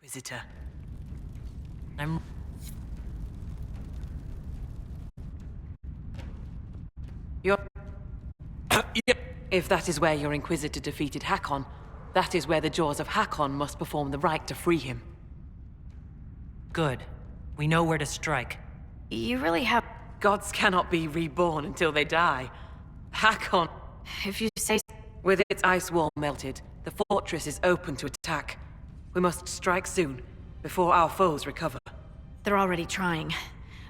Inquisitor. If that is where your Inquisitor defeated Hakkon, that is where the jaws of Hakkon must perform the rite to free him. Good. We know where to strike. You really have... Gods cannot be reborn until they die. Hakkon... If you say... With its ice wall melted, the fortress is open to attack. We must strike soon, before our foes recover. They're already trying.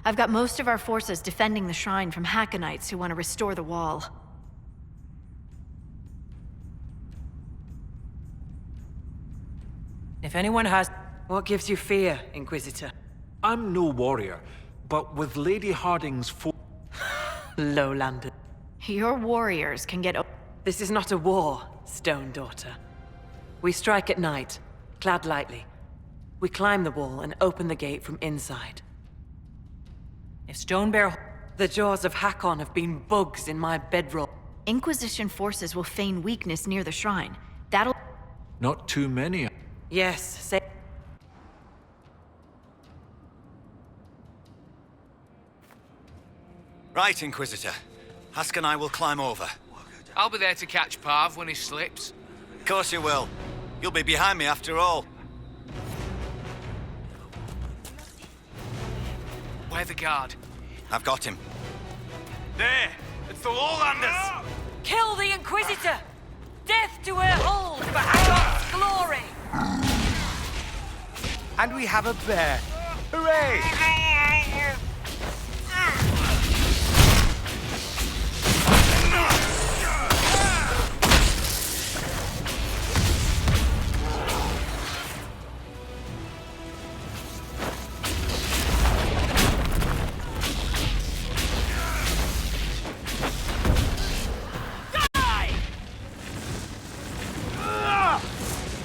I've got most of our forces defending the shrine from Hakkonites who want to restore the wall. If anyone has... What gives you fear, Inquisitor? I'm no warrior, but with Lady Harding's Lowlander. Your warriors can get... This is not a war, Stone Daughter. We strike at night, clad lightly. We climb the wall and open the gate from inside. If Stonebear... The jaws of Hakkon have been bugs in my bedroll. Inquisition forces will feign weakness near the shrine. That'll... Not too many. Yes, say... Right, Inquisitor. Hask and I will climb over. I'll be there to catch Parv when he slips. Of course you will. You'll be behind me after all. Where the guard? I've got him. There! It's the Lowlanders! Kill the Inquisitor! Death to her hold for Hakkon's glory! And we have a bear. Hooray!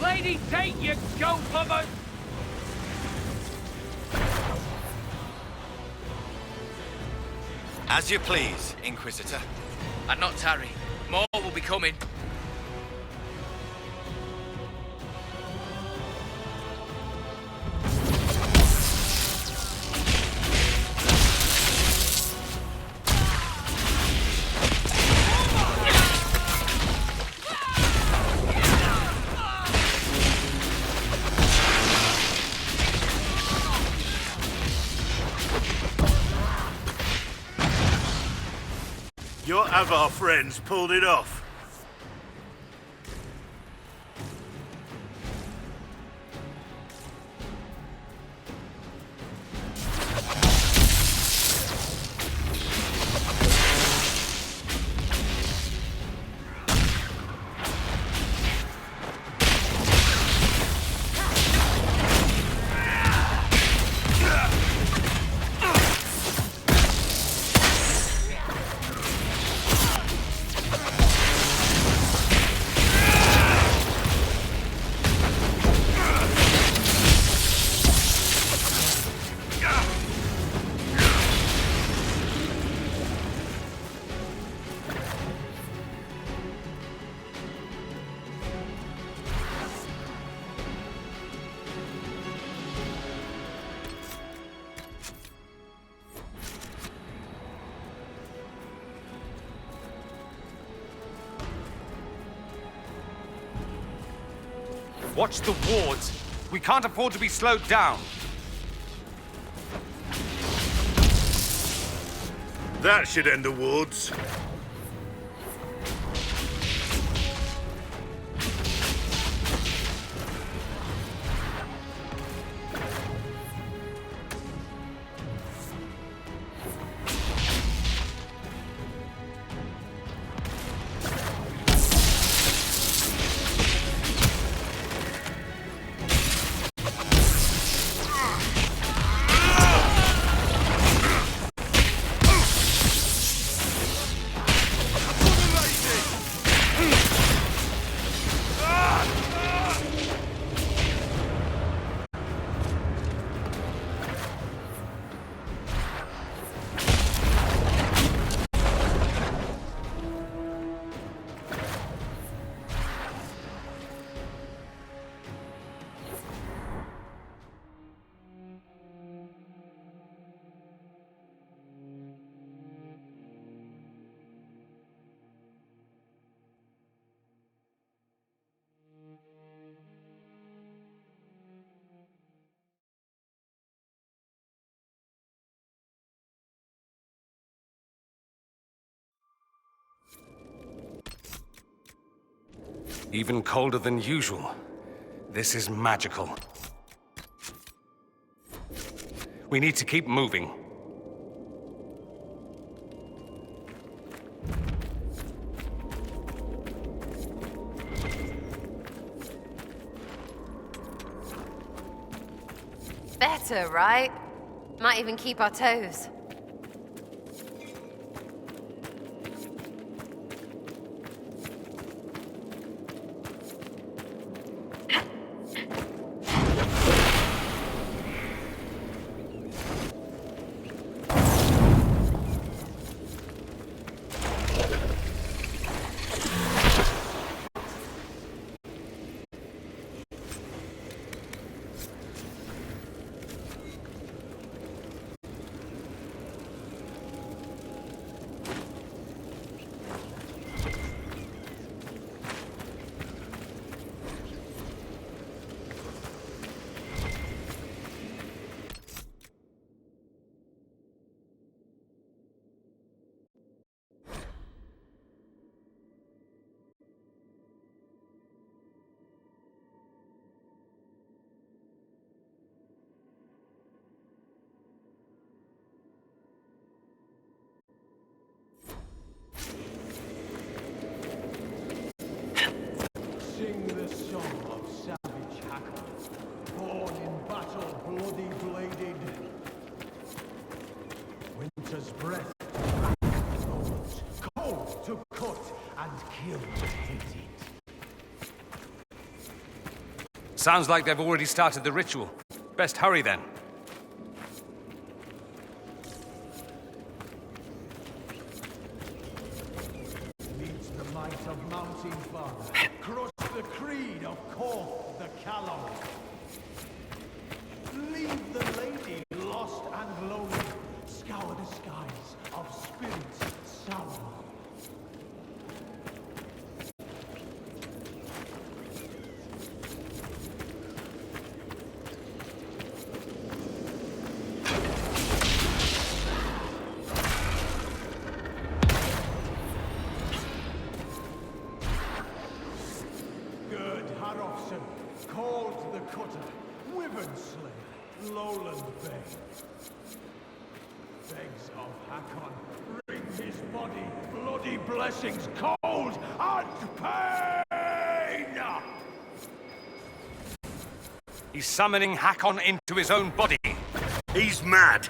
Lady, take your goat lovers! As you please, Inquisitor. And not tarry. More will be coming. Your other friends pulled it off. Watch the wards. We can't afford to be slowed down. That should end the wards. Even colder than usual. This is magical. We need to keep moving. Better, right? Might even keep our toes. Sing the song of savage Hakkon, born in battle, bloody bladed. Winter's breath to rack bones, cold to cut and kill to hit it. Sounds like they've already started the ritual. Best hurry then. Needs the might of Mountain Father. Crush the creed of Korth the Callow. Leave the lady lost and lonely. Scour the skies of spirits sour. Called the Cutter, Wyvern Slayer, Lowland Bane. Begs of Hakkon, bring his body, bloody blessings, cold and pain! He's summoning Hakkon into his own body. He's mad.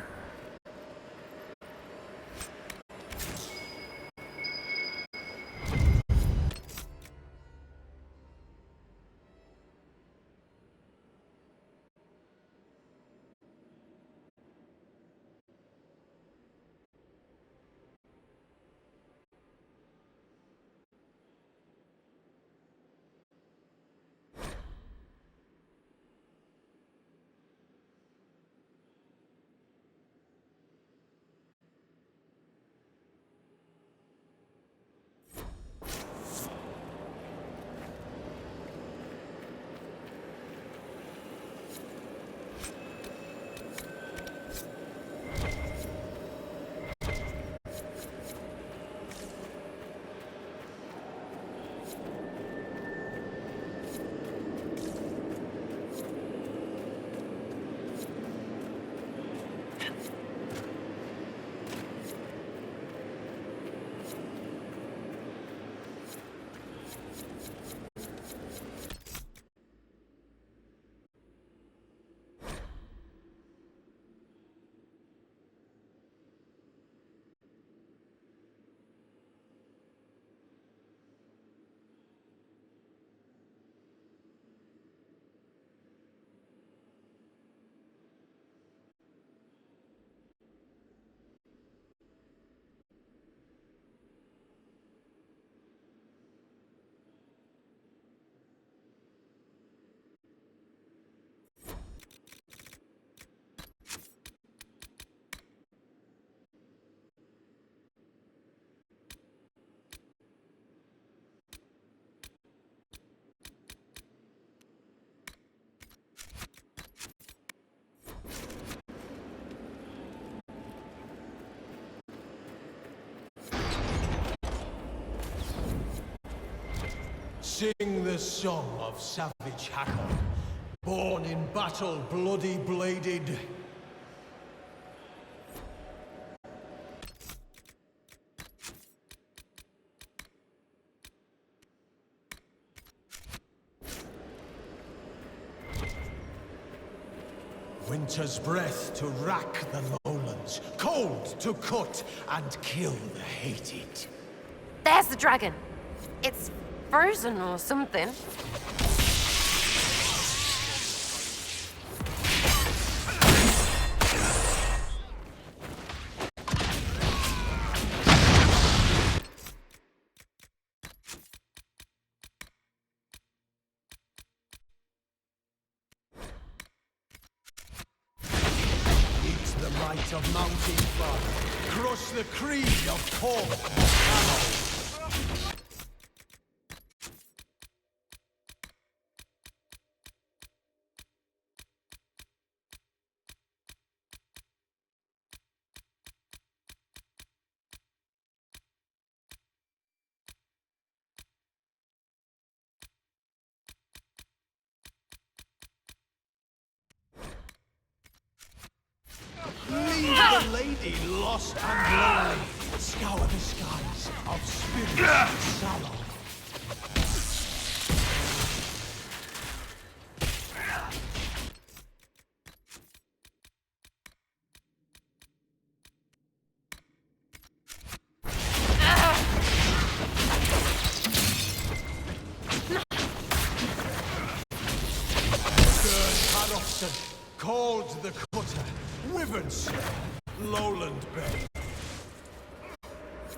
Sing the song of savage Hakkon, born in battle, bloody bladed. Winter's breath to rack the lowlands, cold to cut and kill the hated. There's the dragon. It's frozen or something. The might of mountain fire, crush the creed of corn and tallow. Leave the lady lost and lonely. Scour the skies of spirits and sallow. Called the cutter, Wyvern's lowland bay.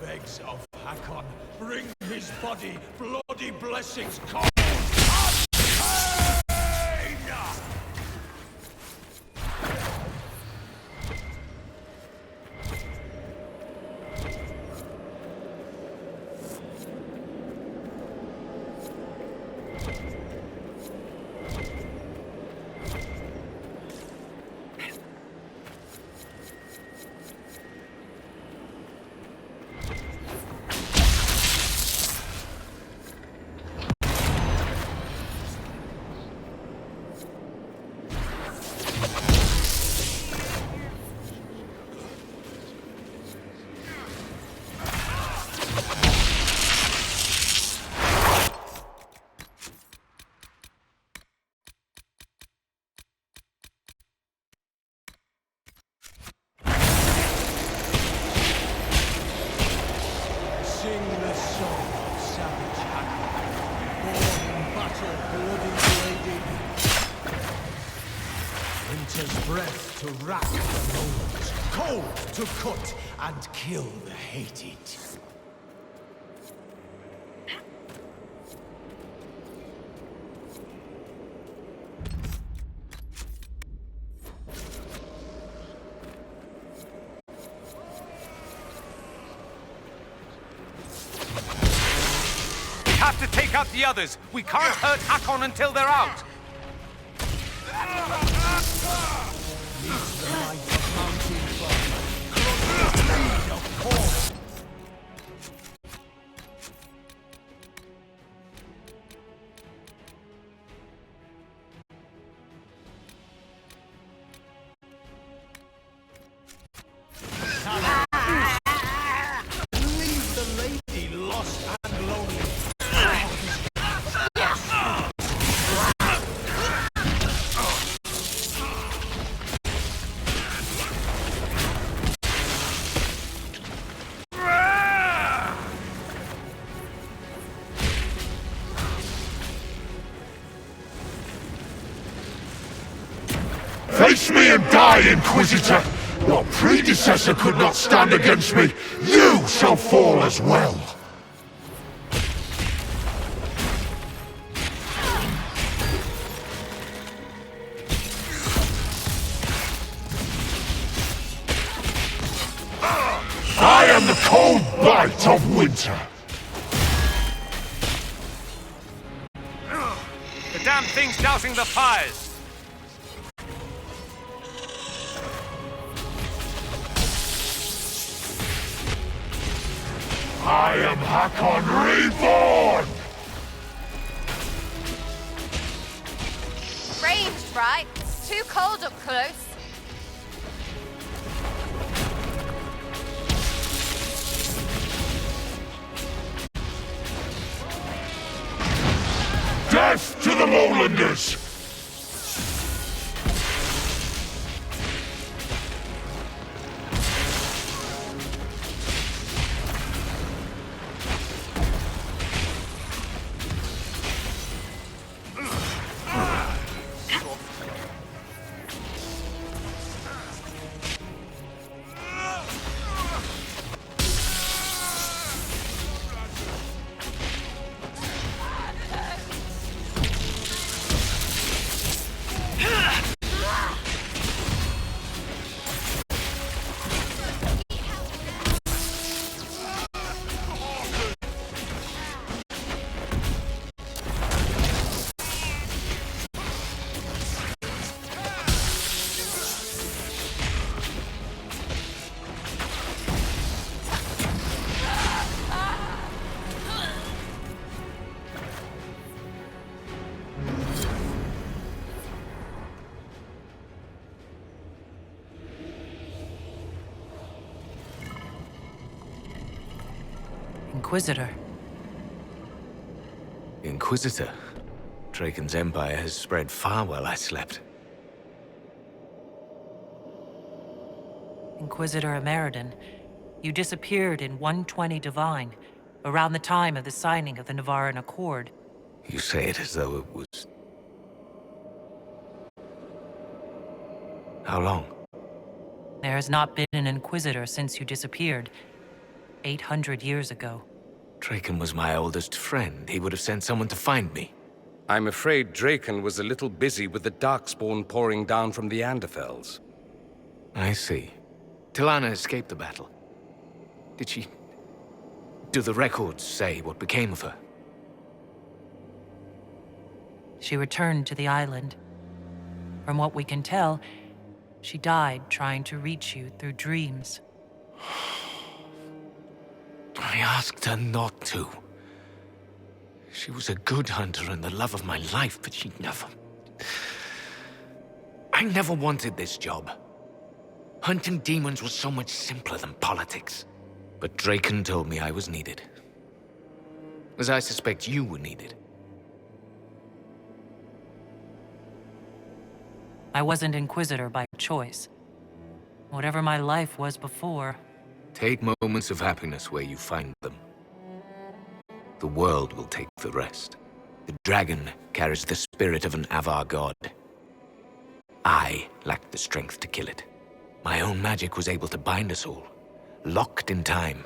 Begs of Hakkon, bring his body, bloody blessings cold and pain! Sing the song of savage Hakkon, born in battle, bloody bladed. Winter's breath to rack the lowlands, cold to cut and kill the hated. Have to take out the others. We can't hurt Hakkon until they're out. Needs the light of mountain fire, crush the creed of corn. Leave the lady lost and lonely. Face me and die, Inquisitor! Your predecessor could not stand against me. You shall fall as well. I am the cold bite of winter. The damn thing's dousing the fires. I am Hakkon reborn! That's right. It's too cold up close. Death to the lowlanders! Inquisitor. Inquisitor? Draken's empire has spread far while I slept. Inquisitor Ameridan, you disappeared in 120 Divine, around the time of the signing of the Navaran Accord. You say it as though it was... How long? There has not been an Inquisitor since you disappeared, 800 years ago. Draken was my oldest friend. He would have sent someone to find me. I'm afraid Draken was a little busy with the Darkspawn pouring down from the Anderfels. I see. Tilana escaped the battle. Did she... Do the records say what became of her? She returned to the island. From what we can tell, she died trying to reach you through dreams. I asked her not to. She was a good hunter and the love of my life, but she never... I never wanted this job. Hunting demons was so much simpler than politics. But Draken told me I was needed. As I suspect you were needed. I wasn't Inquisitor by choice. Whatever my life was before... Take moments of happiness where you find them. The world will take the rest. The dragon carries the spirit of an Avar god. I lacked the strength to kill it. My own magic was able to bind us all, locked in time.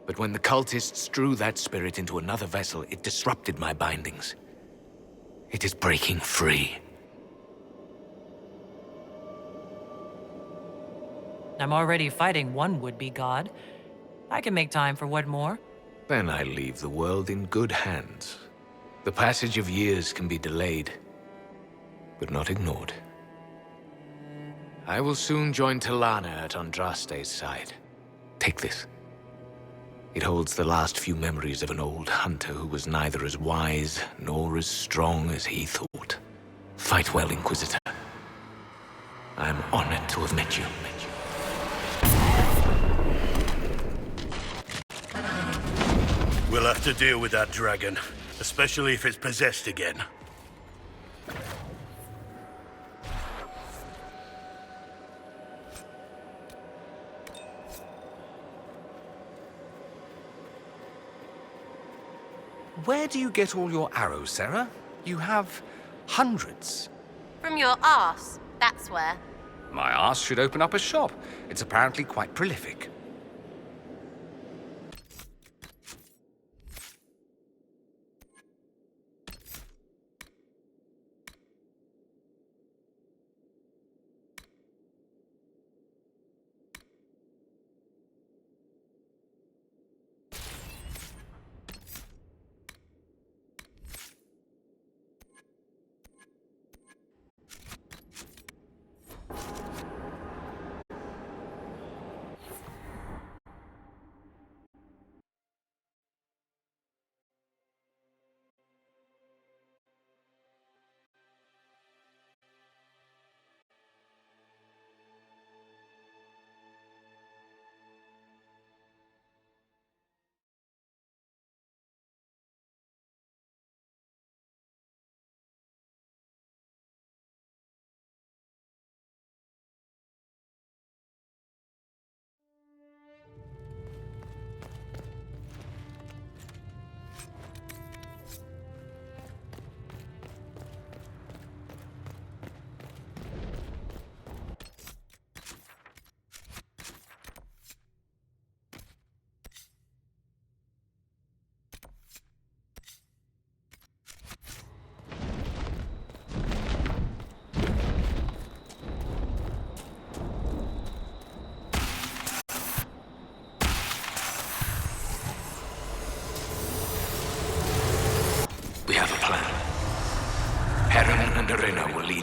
But when the cultists drew that spirit into another vessel, it disrupted my bindings. It is breaking free. I'm already fighting one would-be god. I can make time for one more. Then I leave the world in good hands. The passage of years can be delayed, but not ignored. I will soon join Tilana at Andraste's side. Take this. It holds the last few memories of an old hunter who was neither as wise nor as strong as he thought. Fight well, Inquisitor. I am honored to have met you. We'll have to deal with that dragon, especially if it's possessed again. Where do you get all your arrows, Sarah? You have hundreds. From your arse, that's where. My arse should open up a shop. It's apparently quite prolific.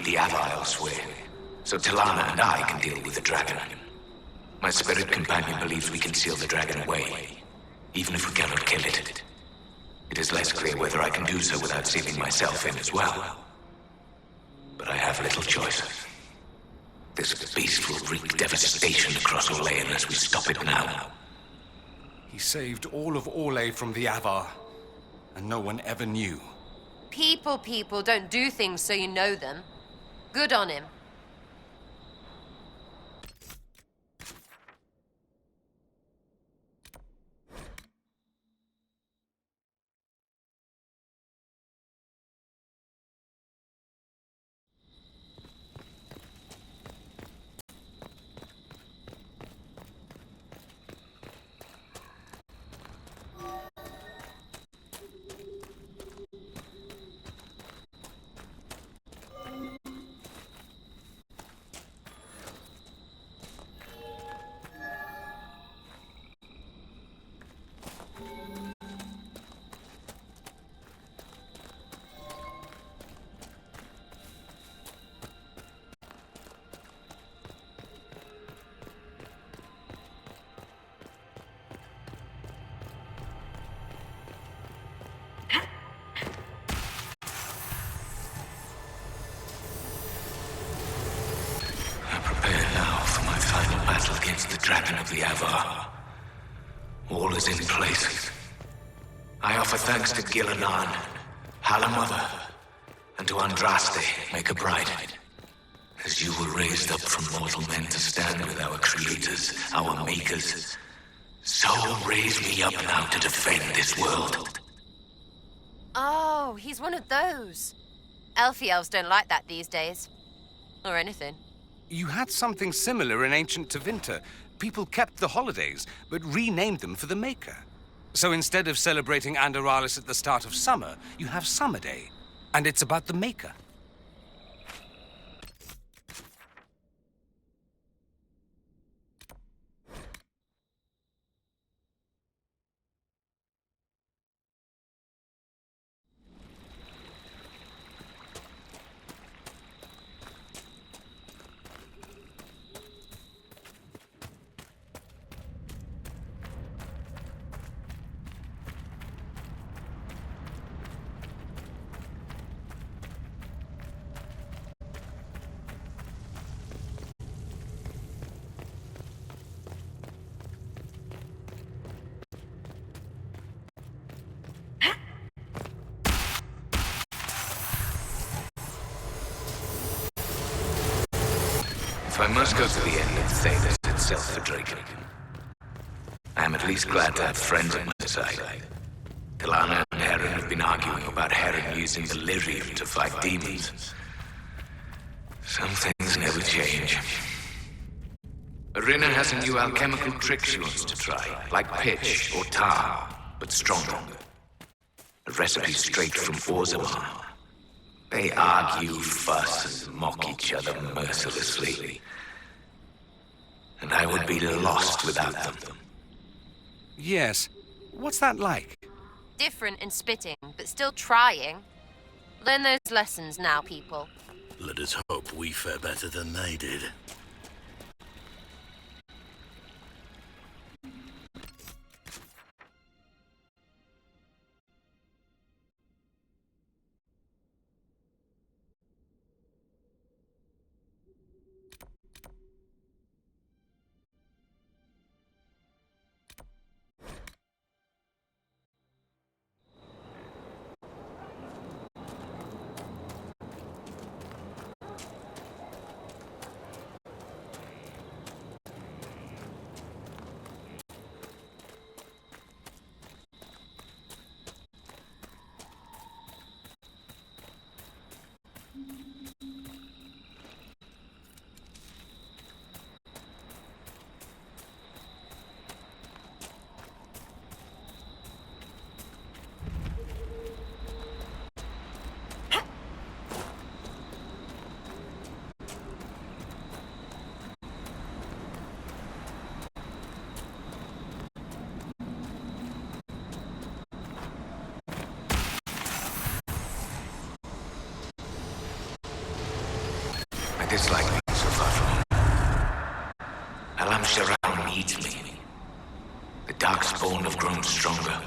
lead the Avar elsewhere, so Talana and I can deal with the dragon. My spirit companion believes we can seal the dragon away, even if we cannot kill it. It is less clear whether I can do so without sealing myself in as well. But I have little choice. This beast will wreak devastation across Orlais unless we stop it now. He saved all of Orlais from the Avar, and no one ever knew. People don't do things so you know them. Good on him. Against the Dragon of the Avar. All is in place. I offer thanks to Gillinan, Halamother, and to Andraste, Maker Bride. As you were raised up from mortal men to stand with our creators, our makers, so raise me up now to defend this world. Oh, he's one of those. Elfie elves don't like that these days. Or anything. You had something similar in ancient Tevinter. People kept the holidays, but renamed them for the Maker. So instead of celebrating Andaralis at the start of summer, you have Summer Day. And it's about the Maker. If I must go to the end of Thedas itself for Draken, I am at least glad to have friends on my side. Talana and Heron have been arguing about Heron using the lyrium to fight demons. Some things never change. Irina has a new alchemical trick she wants to try, like pitch or tar, but stronger. A recipe straight from Orzammar. They argue, fuss, and mock each other mercilessly. And I would be lost without them. Yes. What's that like? Different in spitting, but still trying. Learn those lessons now, people. Let us hope we fare better than they did. dislike being so far from home. Alam Sharam needs me. The Darkspawn have grown stronger.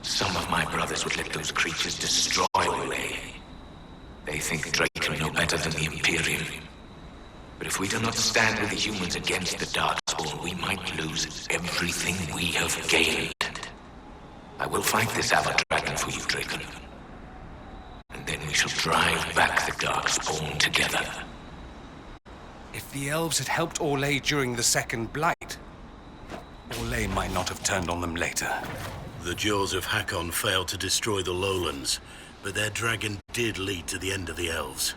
Some of my brothers would let those creatures destroy Olay. They think Draken know better than the Imperium. But if we do not stand with the humans against the Darkspawn, we might lose everything we have gained. I will fight this Avar Dragon for you, Draken. And then we shall drive back the Darkspawn together. If the elves had helped Olay during the Second Blight, Olay might not have turned on them later. The jaws of Hakkon failed to destroy the lowlands, but their dragon did lead to the end of the elves.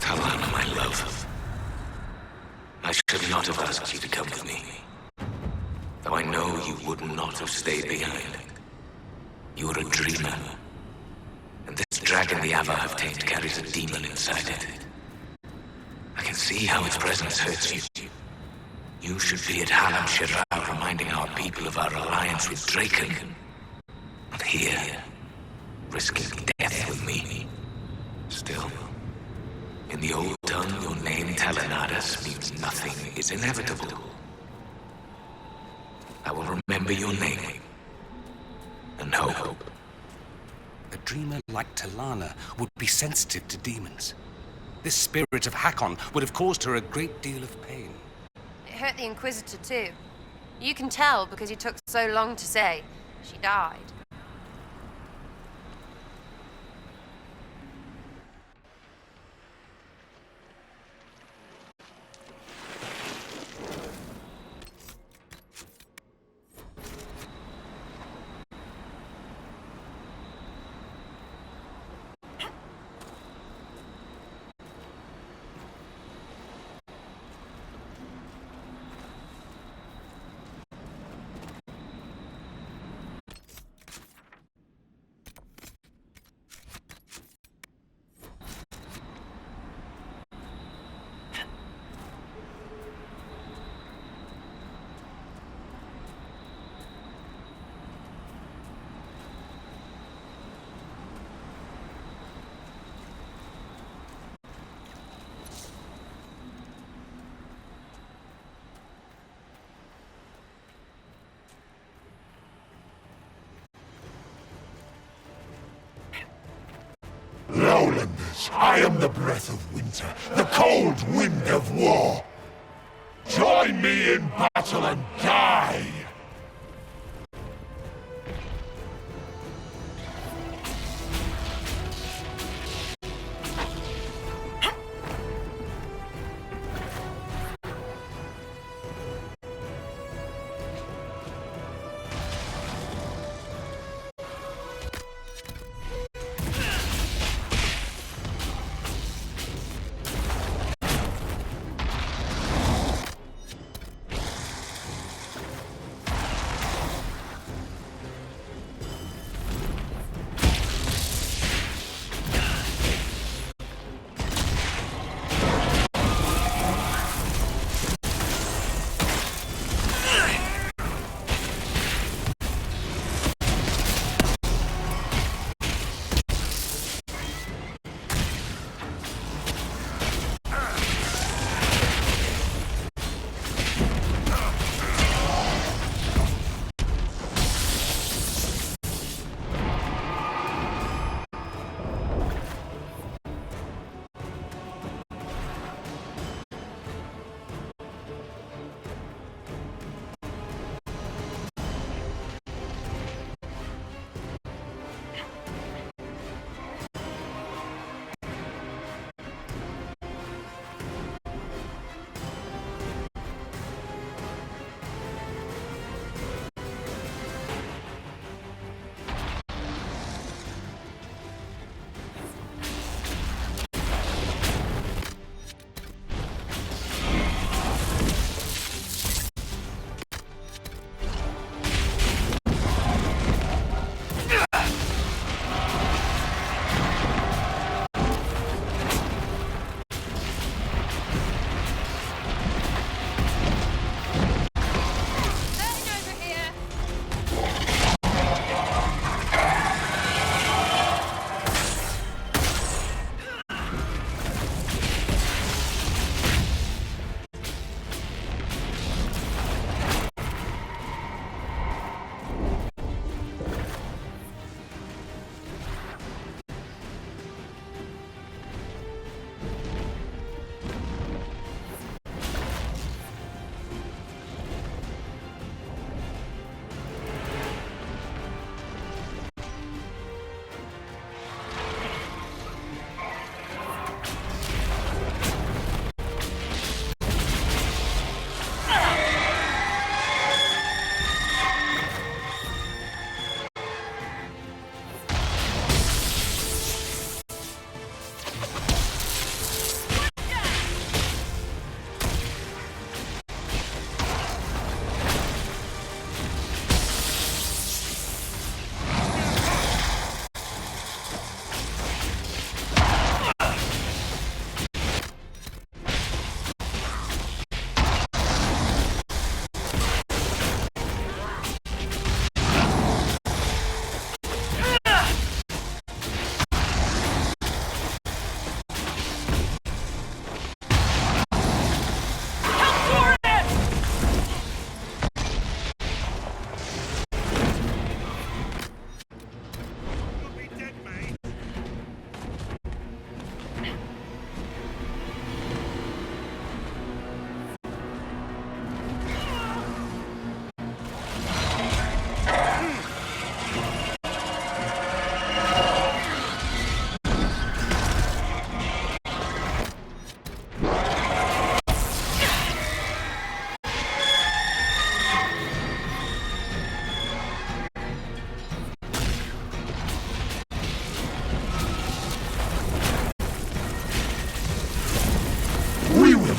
Talana, my love. I should not have asked you to come with me. Though I know you would not have stayed behind. You are a dreamer. And this dragon the Avar have tamed carries a demon inside it. I can see how its presence hurts you. You should be at Halam Shiral reminding our people of our alliance with Draken. Not here, risking death with me. Still, in the old tongue, your name, Talanadas, means nothing is inevitable. I will remember your name. And hope. A dreamer like Talana would be sensitive to demons. This spirit of Hakkon would have caused her a great deal of pain. It hurt the Inquisitor too. You can tell because you took so long to say. She died. Lowlanders, I am the breath of winter, the cold wind of war. Join me in battle and die!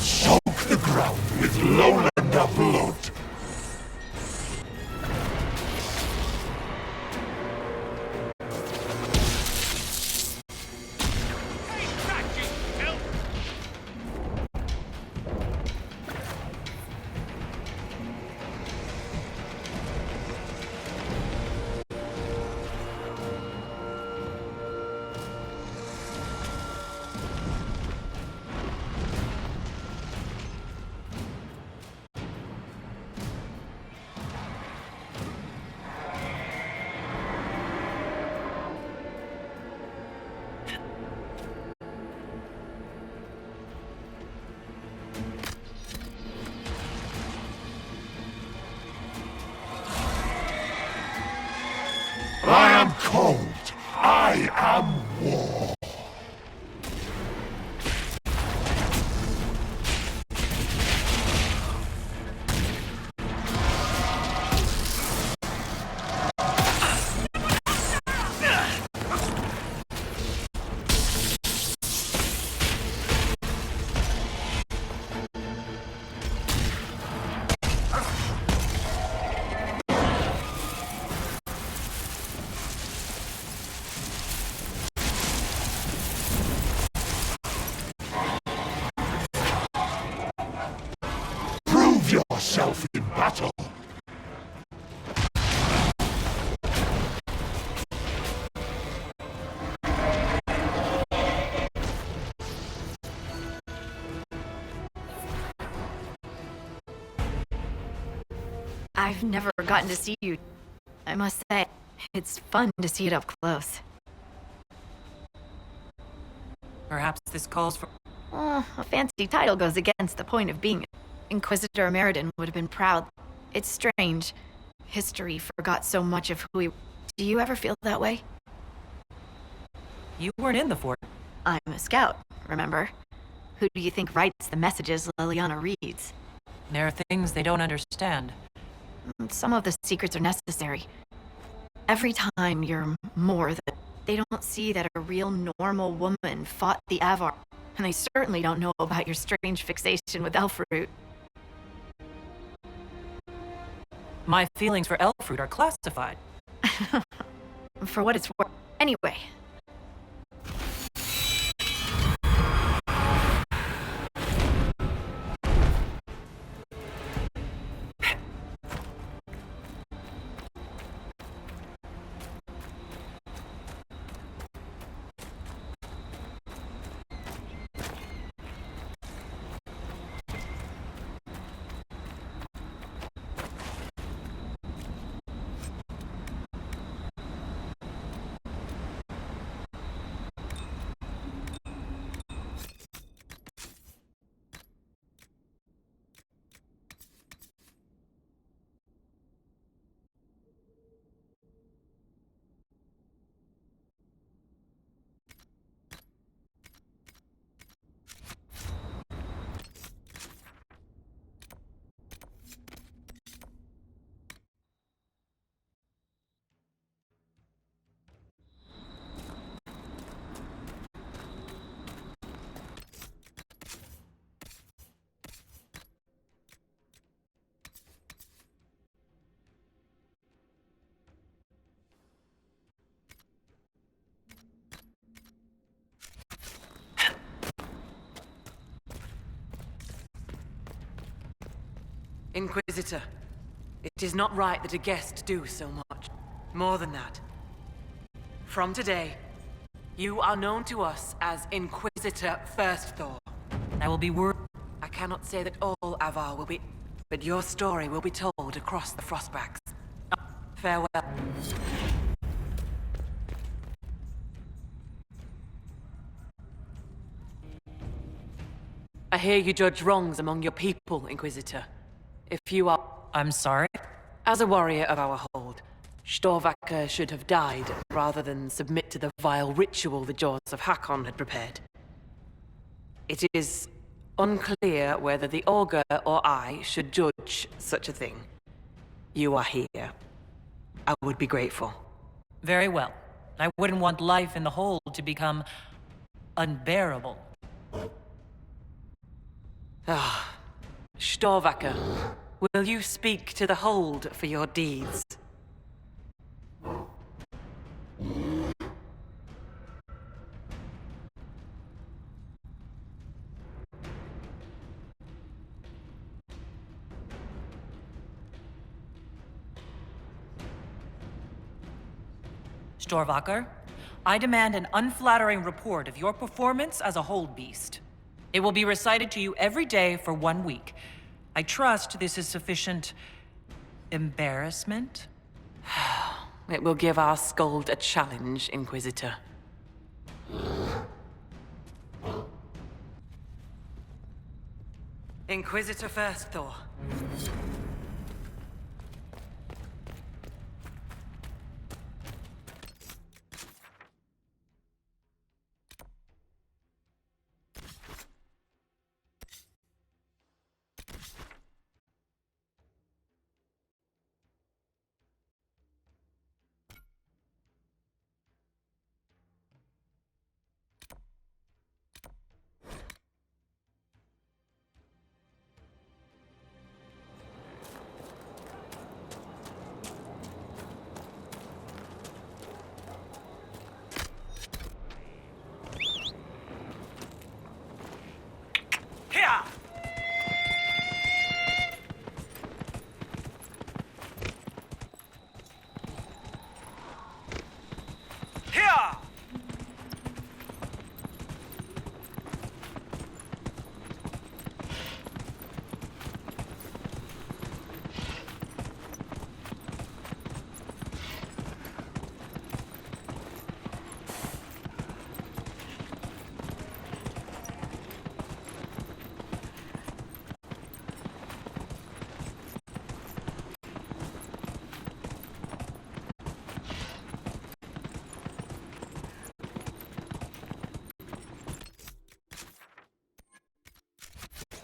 soak the ground with lowlander blood. I am cold. I am war. Prove yourself in battle. I've never gotten to see you. I must say, it's fun to see it up close. Perhaps this calls for... A fancy title goes against the point of being it. Inquisitor Meriden would have been proud. It's strange. History forgot so much of who he... Do you ever feel that way? You weren't in the fort. I'm a scout, remember? Who do you think writes the messages Liliana reads? There are things they don't understand. Some of the secrets are necessary. Every time you're more than... They don't see that a real normal woman fought the Avar. And they certainly don't know about your strange fixation with Elfroot. My feelings for Elfroot are classified. For what it's worth. Anyway. Inquisitor, it is not right that a guest do so much. More than that. From today, you are known to us as Inquisitor First Thor. I will be I cannot say that all Avar will be... But your story will be told across the Frostbacks. Farewell. I hear you judge wrongs among your people, Inquisitor. If you are... I'm sorry? As a warrior of our hold, Storvacker should have died rather than submit to the vile ritual the jaws of Hakkon had prepared. It is unclear whether the Augur or I should judge such a thing. You are here. I would be grateful. Very well. I wouldn't want life in the hold to become unbearable. Ah, Storvacker, will you speak to the Hold for your deeds? Storvacker, I demand an unflattering report of your performance as a hold beast. It will be recited to you every day for 1 week. I trust this is sufficient embarrassment? It will give our Skald a challenge, Inquisitor. Inquisitor first, Thor.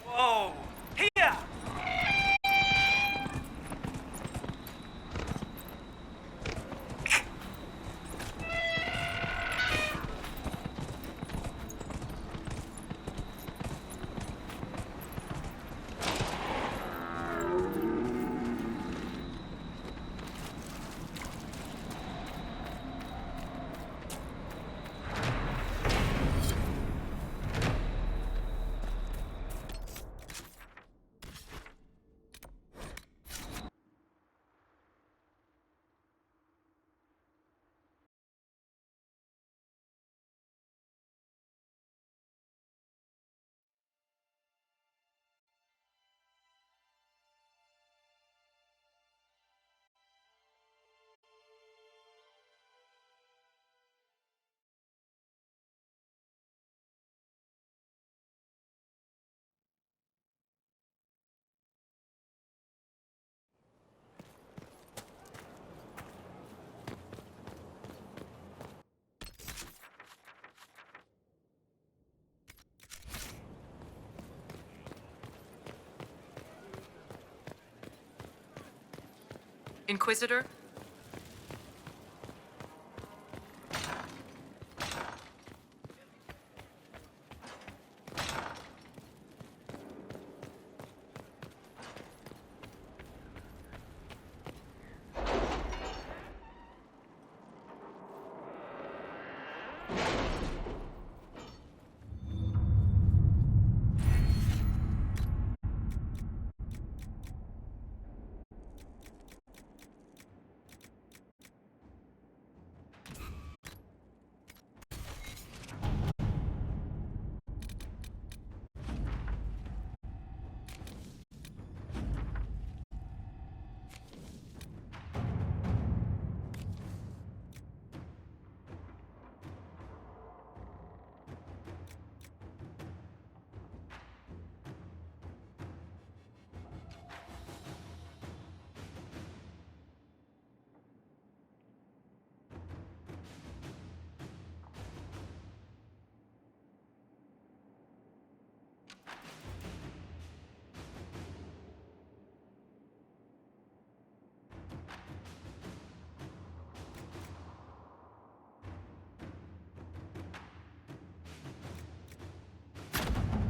Whoa! Here! Inquisitor?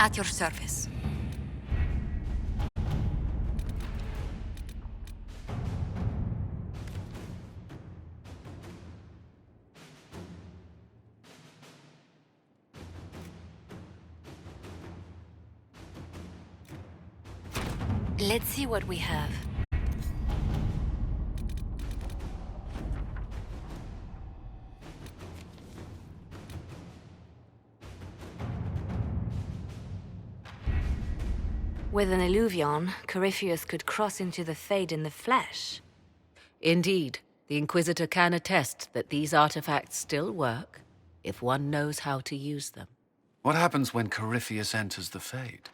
At your service. Let's see what we have. With an illuvion, Corypheus could cross into the Fade in the flesh. Indeed, the Inquisitor can attest that these artifacts still work, if one knows how to use them. What happens when Corypheus enters the Fade?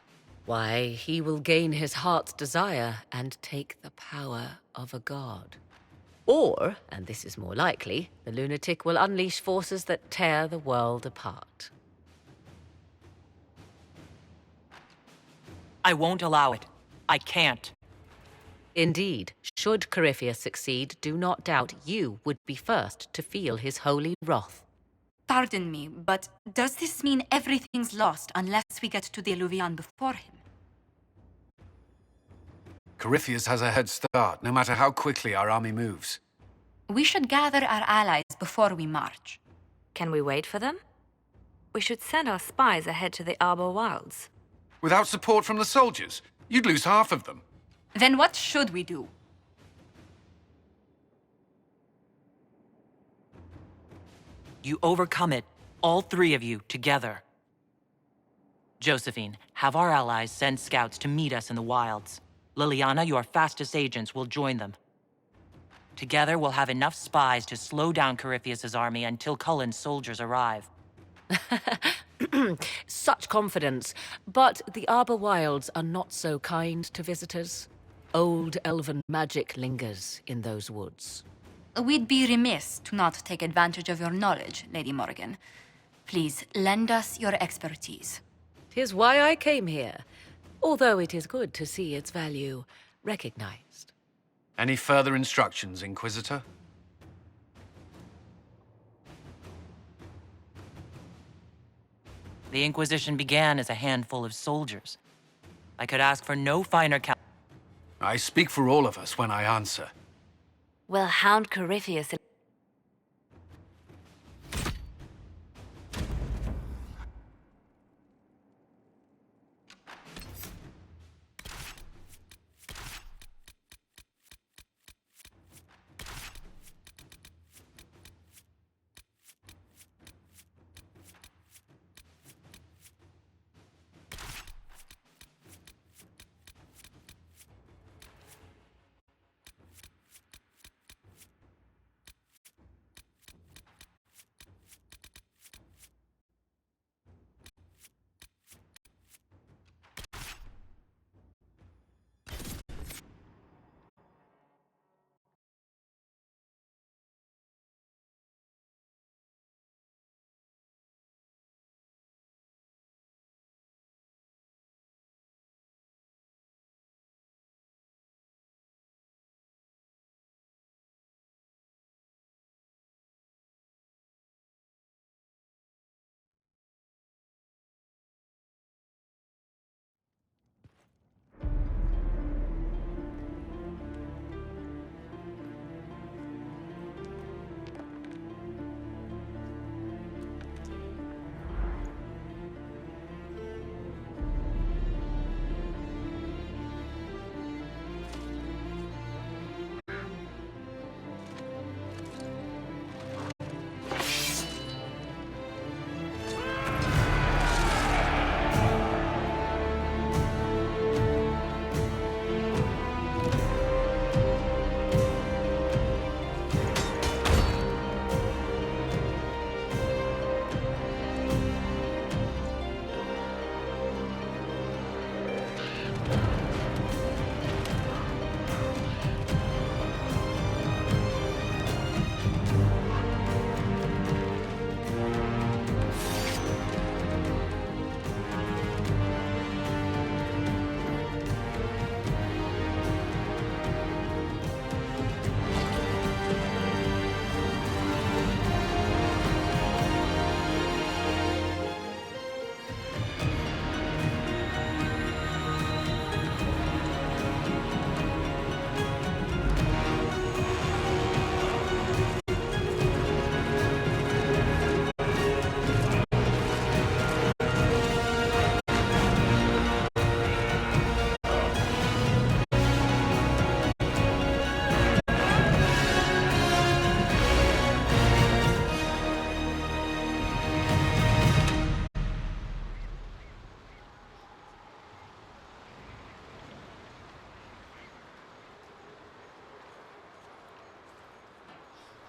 Why, he will gain his heart's desire and take the power of a god. Or, and this is more likely, the lunatic will unleash forces that tear the world apart. I won't allow it. I can't. Indeed, should Corypheus succeed, do not doubt you would be first to feel his holy wrath. Pardon me, but does this mean everything's lost unless we get to the Illuvion before him? Corypheus has a head start, no matter how quickly our army moves. We should gather our allies before we march. Can we wait for them? We should send our spies ahead to the Arbor Wilds. Without support from the soldiers, you'd lose half of them. Then what should we do? You overcome it, all three of you, together. Josephine, have our allies send scouts to meet us in the wilds. Liliana, your fastest agents, will join them. Together, we'll have enough spies to slow down Corypheus's army until Cullen's soldiers arrive. Such confidence, but the Arbor Wilds are not so kind to visitors. Old elven magic lingers in those woods. We'd be remiss to not take advantage of your knowledge, Lady Morgan. Please, lend us your expertise. 'Tis why I came here, although it is good to see its value recognized. Any further instructions, Inquisitor? The Inquisition began as a handful of soldiers. I could ask for no finer count. I speak for all of us when I answer. We'll hound Corypheus and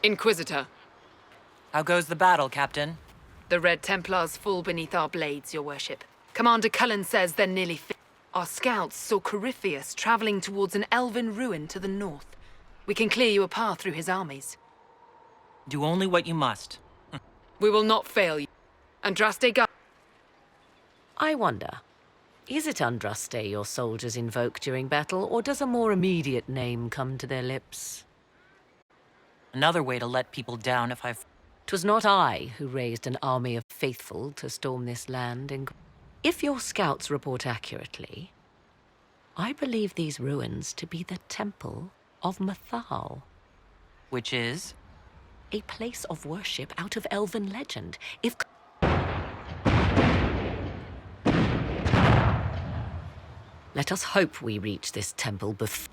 Inquisitor. How goes the battle, Captain? The Red Templars fall beneath our blades, your worship. Commander Cullen says they're nearly Our scouts saw Corypheus traveling towards an elven ruin to the north. We can clear you a path through his armies. Do only what you must. We will not fail you. Andraste Gar- I wonder, is it Andraste your soldiers invoke during battle, or does a more immediate name come to their lips? Another way to let people down if I've... 'Twas not I who raised an army of faithful to storm this land. If your scouts report accurately, I believe these ruins to be the Temple of Mathal. Which is? A place of worship out of elven legend. If... Let us hope we reach this temple before...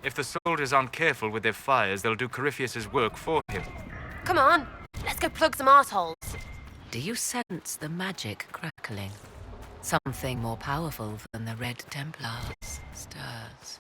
If the soldiers aren't careful with their fires, they'll do Corypheus's work for him. Come on, let's go plug some arseholes. Do you sense the magic crackling? Something more powerful than the Red Templars stirs.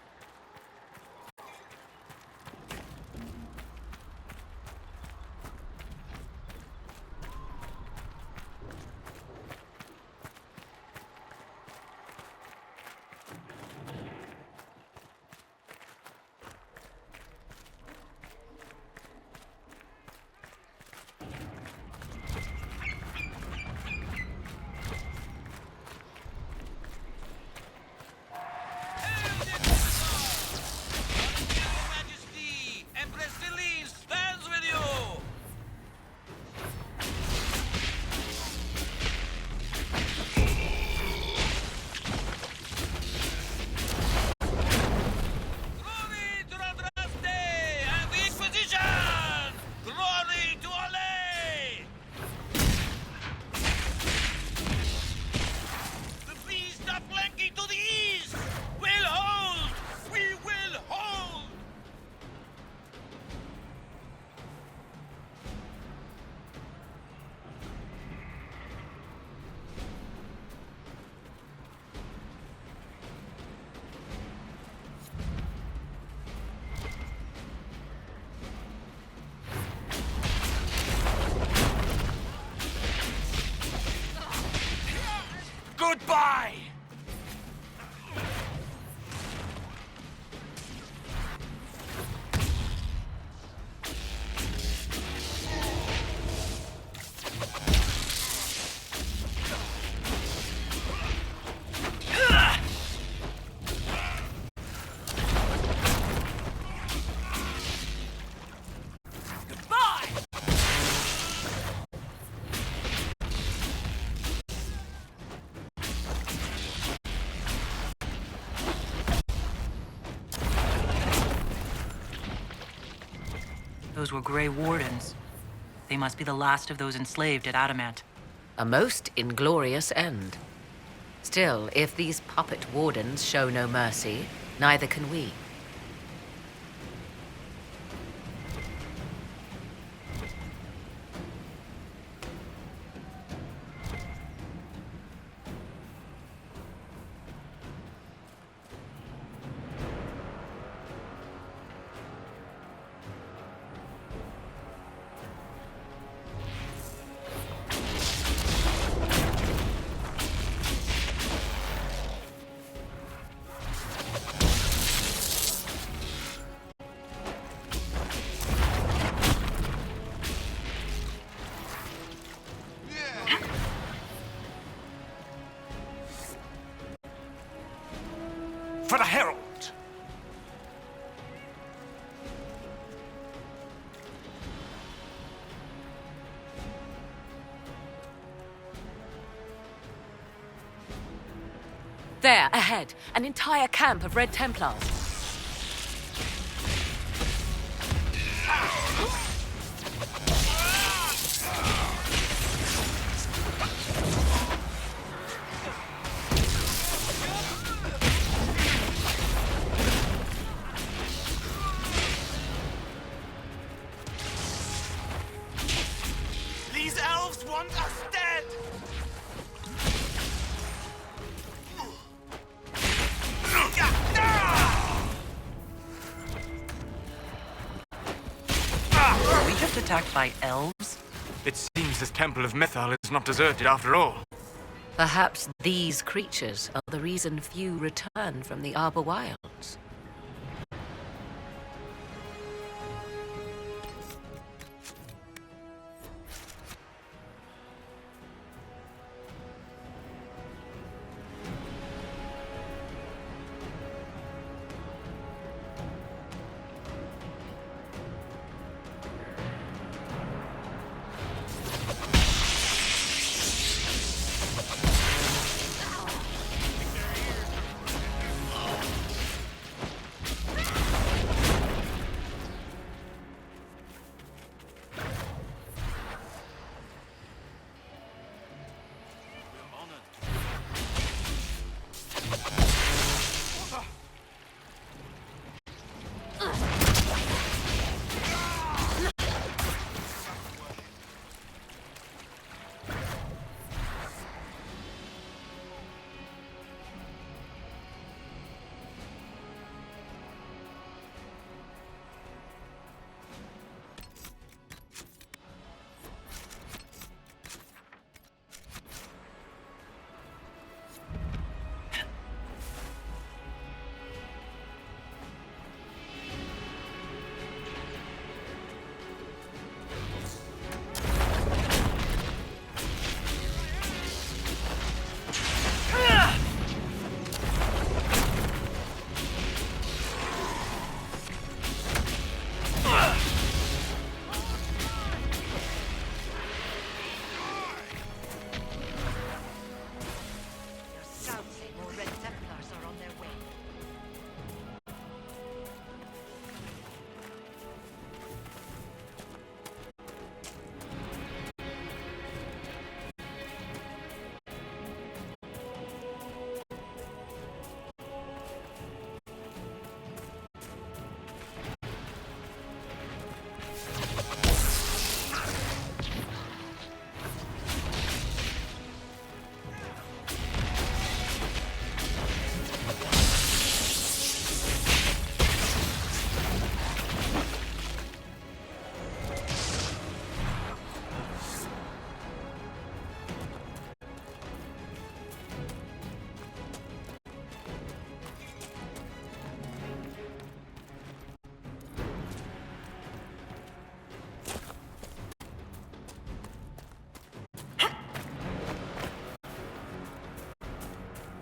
Goodbye! Those were Grey Wardens. They must be the last of those enslaved at Adamant. A most inglorious end. Still, if these puppet wardens show no mercy, neither can we. For the Herald! There, ahead, an entire camp of Red Templars. These elves want us dead! Were we just attacked by elves? It seems this Temple of Mythal is not deserted after all. Perhaps these creatures are the reason few return from the Arbor Wilds.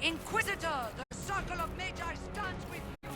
Inquisitor, the Circle of Magi stands with you!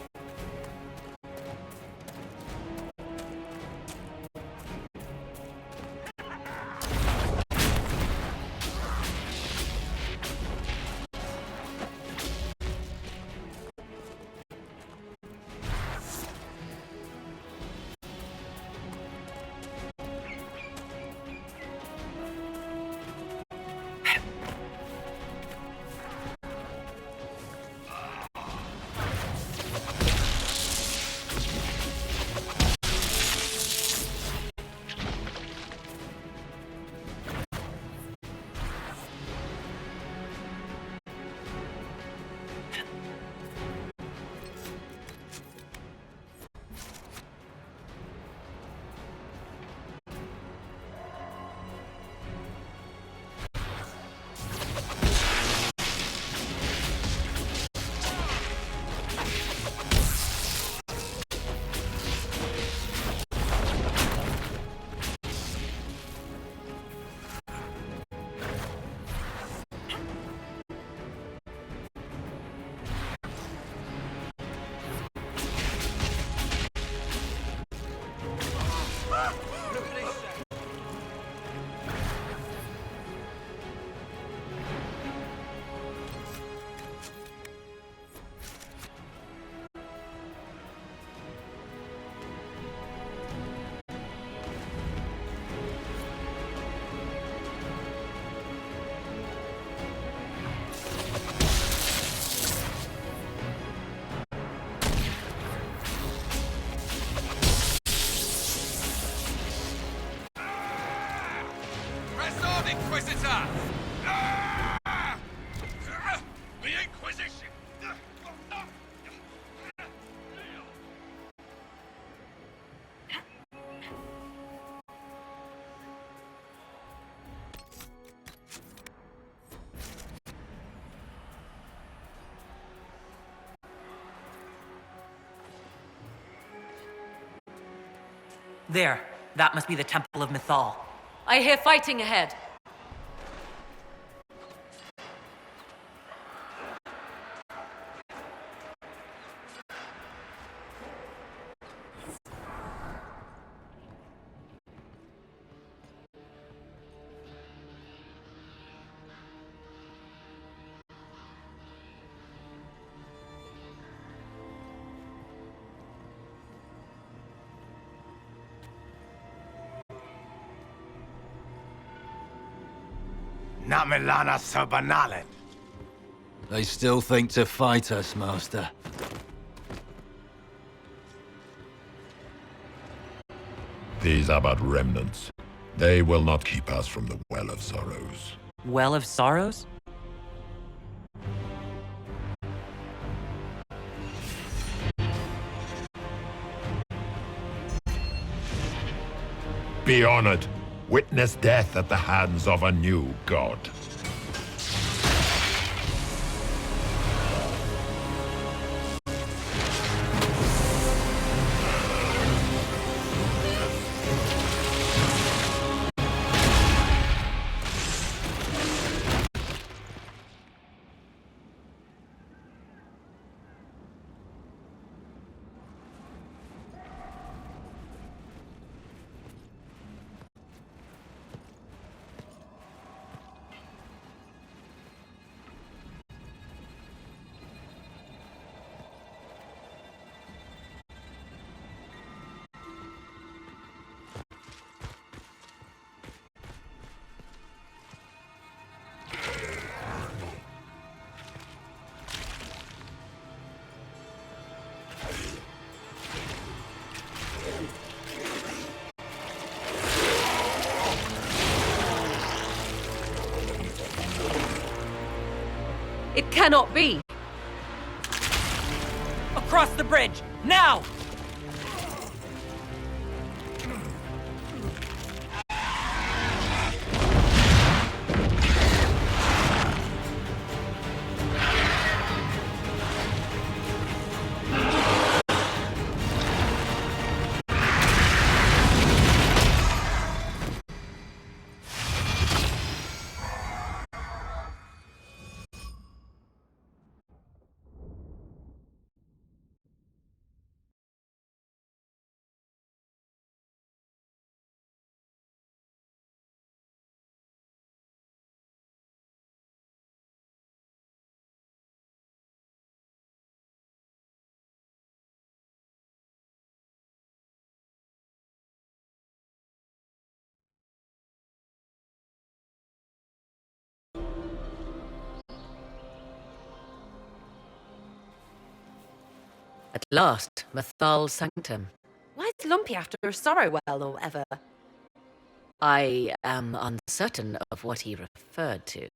Inquisitor! The Inquisition! There. That must be the Temple of Mythal. I hear fighting ahead. Namilana Sabanalet. They still think to fight us, Master. These are but remnants. They will not keep us from the Well of Sorrows. Well of Sorrows? Be honored. Witness death at the hands of a new god. It cannot be! Across the bridge! Now! At last, Mathal's sanctum. Why is Lumpy after a sorrow well or whatever? I am uncertain of what he referred to.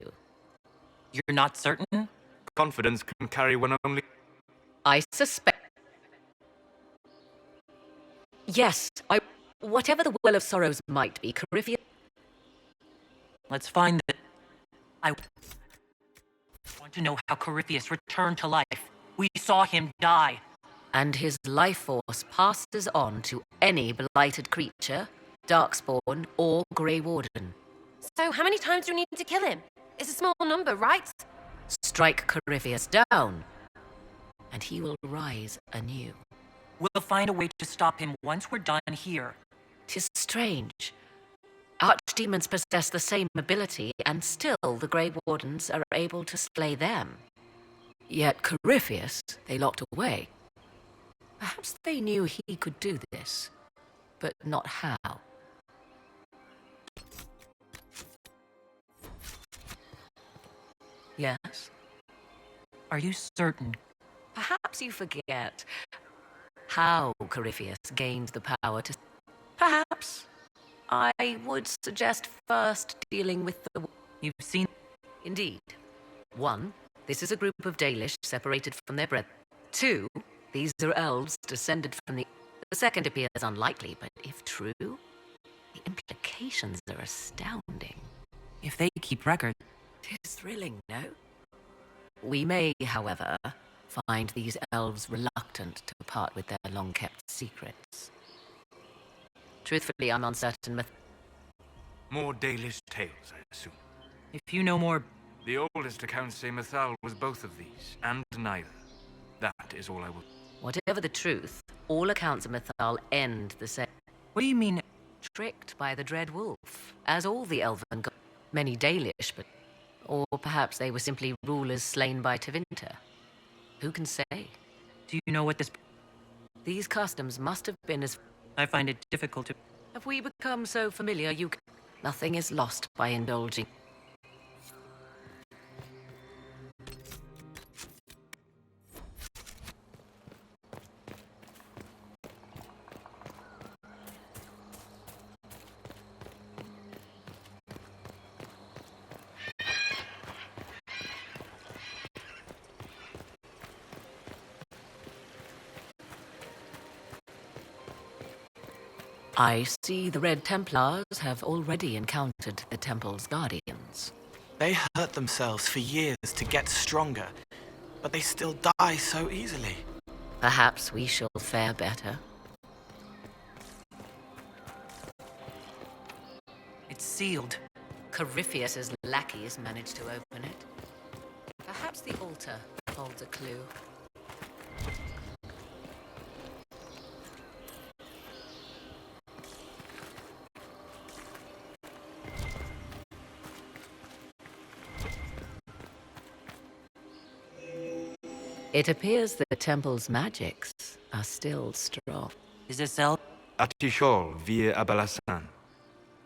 You're not certain? Confidence can carry one only... I suspect... Yes, whatever the Well of Sorrows might be, Corypheus... Let's find it. I want to know how Corypheus returned to life. We saw him die. And his life force passes on to any blighted creature, darkspawn, or Grey Warden. So how many times do we need to kill him? It's a small number, right? Strike Corypheus down, and he will rise anew. We'll find a way to stop him once we're done here. 'Tis strange. Archdemons possess the same ability, and still the Grey Wardens are able to slay them. Yet Corypheus they locked away. Perhaps they knew he could do this, but not how. Yes? Are you certain? Perhaps you forget how Corypheus gained the power to... Perhaps. I would suggest first dealing with the... You've seen... Indeed. 1, this is a group of Dalish separated from their brethren. 2, these are elves descended from the... The second appears unlikely, but if true, the implications are astounding. If they keep record... Tis thrilling, no? We may, however, find these elves reluctant to part with their long-kept secrets. Truthfully, I'm uncertain. More Dalish tales, I assume. If you know more... The oldest accounts say Mathal was both of these, and neither. That is all I will... Whatever the truth, all accounts of Mathal end the same. What do you mean? Tricked by the Dread Wolf, as all the elven gods. Many Dalish, but... Or perhaps they were simply rulers slain by Tevinter. Who can say? Do you know what this... These customs must have been as... I find it difficult to... Have we become so familiar you... Nothing is lost by indulging. I see the Red Templars have already encountered the Temple's guardians. They hurt themselves for years to get stronger, but they still die so easily. Perhaps we shall fare better. It's sealed. Corypheus's lackeys managed to open it. Perhaps the altar holds a clue. It appears the temple's magics are still strong. Is this cell? Atishol via Abalasan.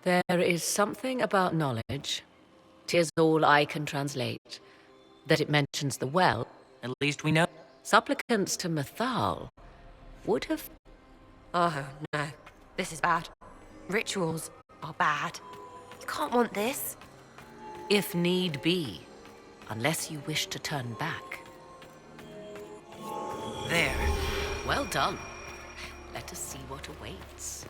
There is something about knowledge. 'Tis all I can translate. That it mentions the well. At least we know. Supplicants to Mathal would have... Oh, no. This is bad. Rituals are bad. You can't want this. If need be. Unless you wish to turn back. There. Well done. Let us see what awaits.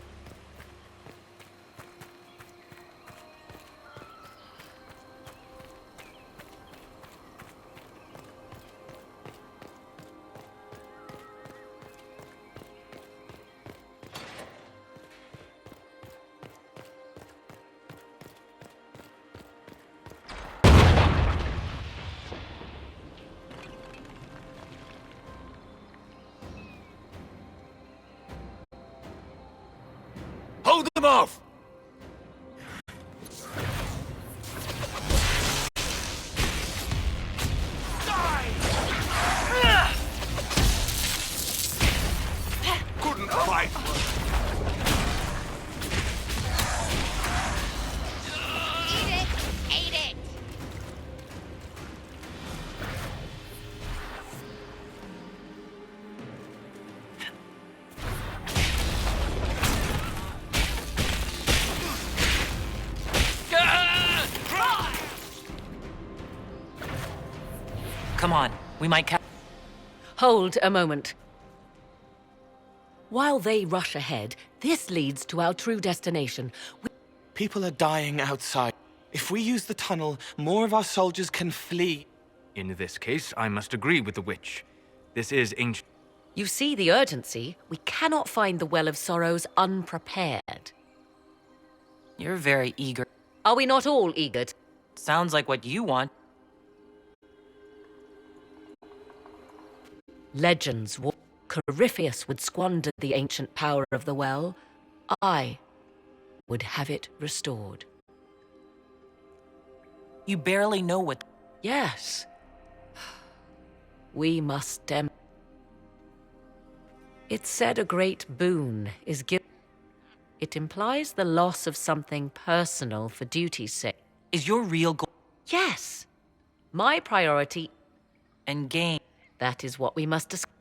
Hold them off! Couldn't fight. Eat it! Eat it! Come on, we might Hold a moment. While they rush ahead, this leads to our true destination. People are dying outside. If we use the tunnel, more of our soldiers can flee. In this case, I must agree with the witch. This is ancient. You see the urgency? We cannot find the Well of Sorrows unprepared. You're very eager. Are we not all eager? Sounds like what you want. Legends war. Corypheus would squander the ancient power of the well. I would have it restored. You barely know what... Yes. We must It's said a great boon is given. It implies the loss of something personal for duty's sake. Is your real goal... Yes. My priority... And gain. That is what we must discuss.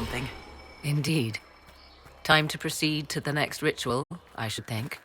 something. Indeed. Time to proceed to the next ritual, I should think.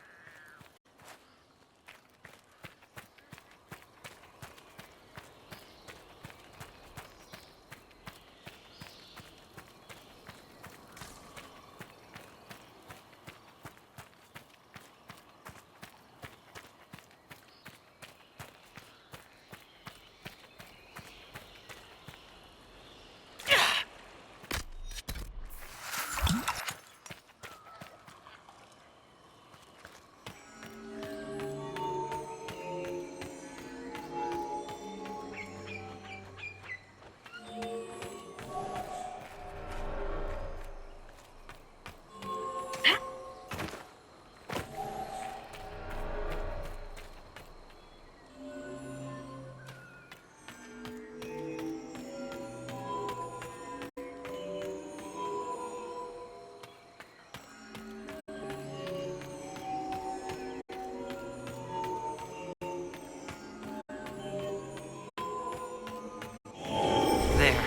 There.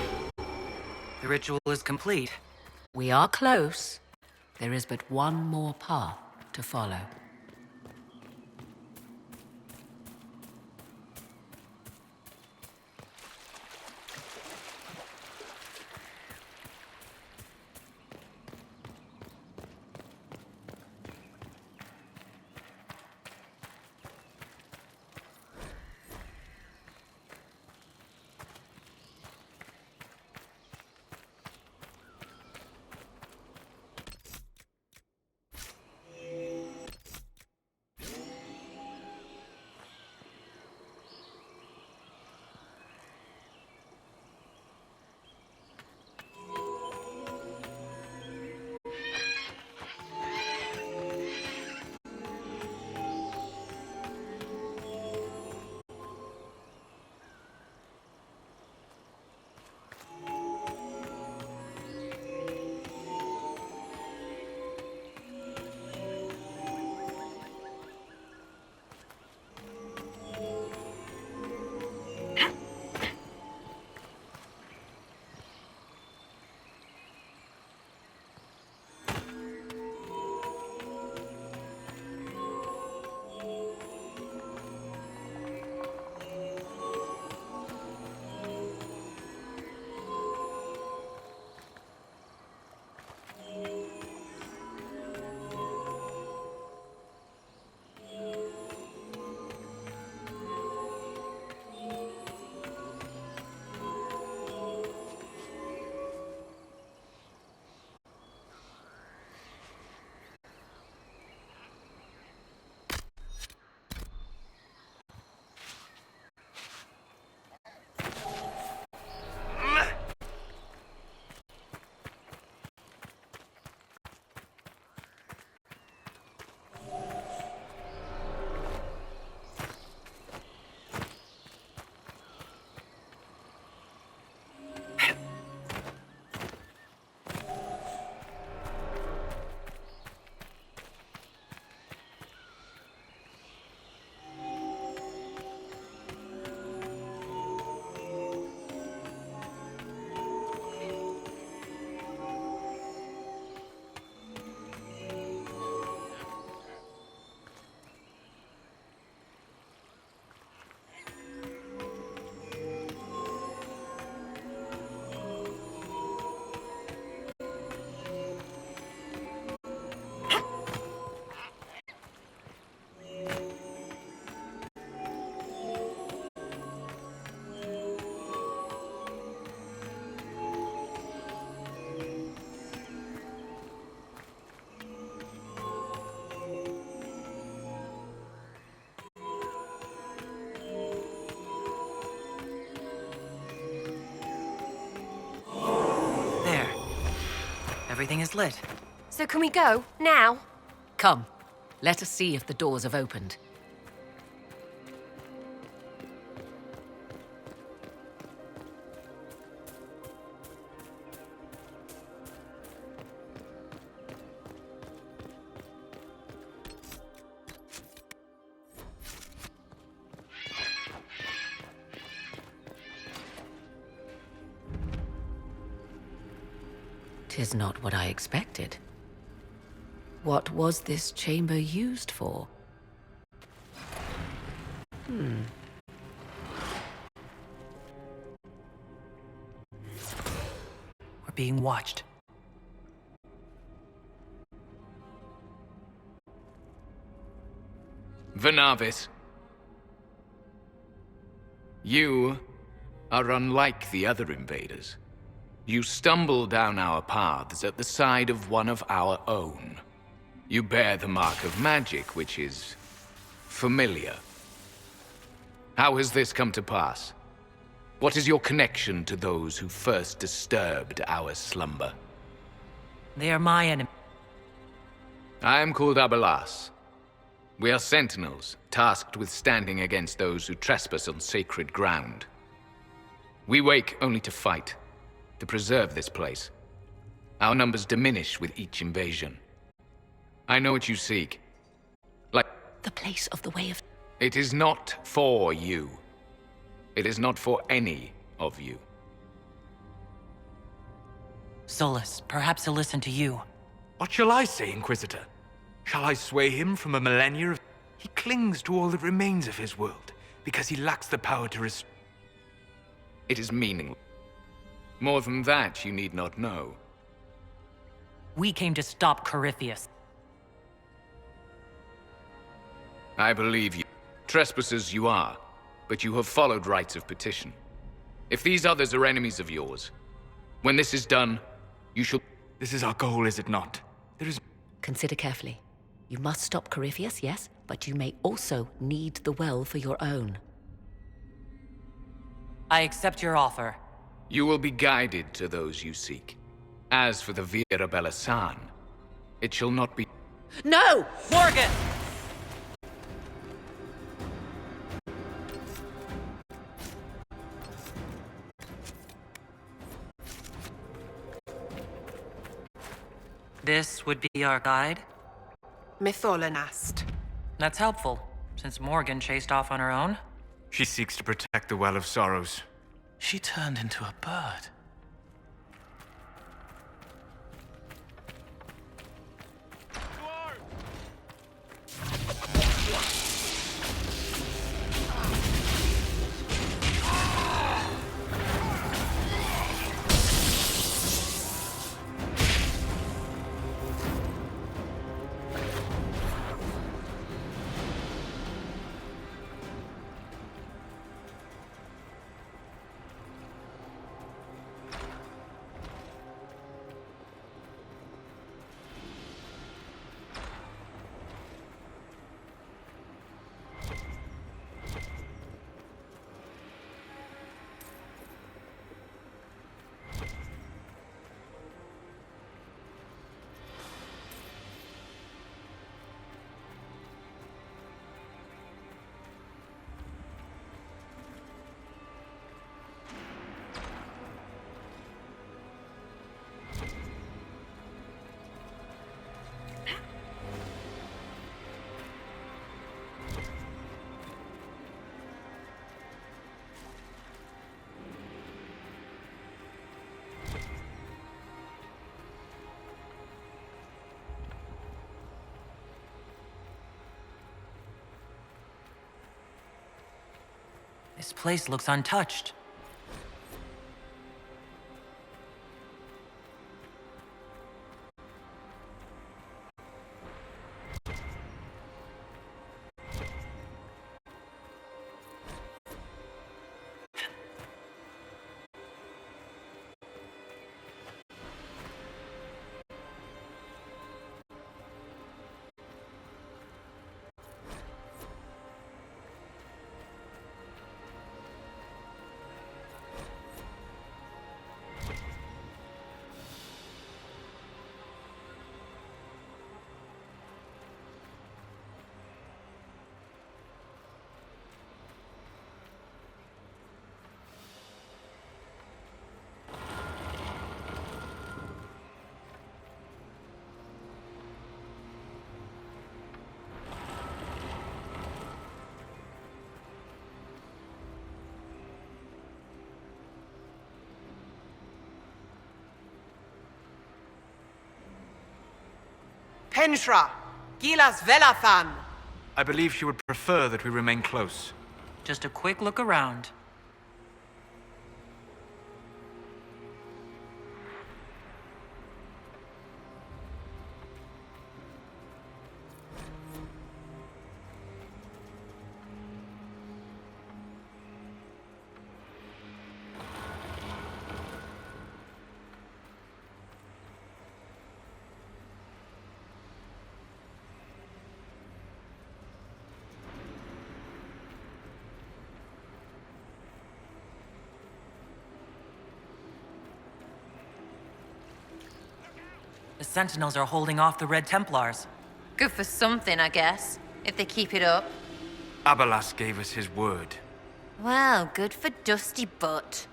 The ritual is complete. We are close. There is but one more path to follow. Everything is lit. So can we go? Now? Come, let us see if the doors have opened. 'Tis not what I expected. What was this chamber used for? We're being watched. Venavis. You are unlike the other invaders. You stumble down our paths at the side of one of our own. You bear the mark of magic, which is familiar. How has this come to pass? What is your connection to those who first disturbed our slumber? They are my enemy. I am called Abelas. We are sentinels, tasked with standing against those who trespass on sacred ground. We wake only to fight, to preserve this place. Our numbers diminish with each invasion. I know what you seek. Like... The place of the Way of... It is not for you. It is not for any of you. Solus, perhaps he'll listen to you. What shall I say, Inquisitor? Shall I sway him from a millennia of... He clings to all that remains of his world, because he lacks the power to It is meaningless. More than that, you need not know. We came to stop Corypheus. I believe you. Trespassers you are, but you have followed rites of petition. If these others are enemies of yours, when this is done, you shall... This is our goal, is it not? There is... Consider carefully. You must stop Corypheus, yes, but you may also need the well for your own. I accept your offer. You will be guided to those you seek. As for the Vera Bellasan, it shall not be... No! Morgan! This would be our guide? Mytholanast. That's helpful, since Morgan chased off on her own. She seeks to protect the Well of Sorrows. She turned into a bird. This place looks untouched. Penshra, Gilas Velathan. I believe she would prefer that we remain close. Just a quick look around. The Sentinels are holding off the Red Templars. Good for something, I guess, if they keep it up. Abalas gave us his word. Well, good for Dusty Butt.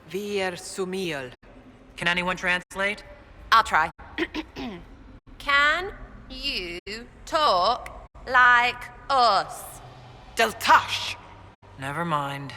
Vir Sumiel. Can anyone translate? I'll try. Can you talk like us? Deltash. Never mind.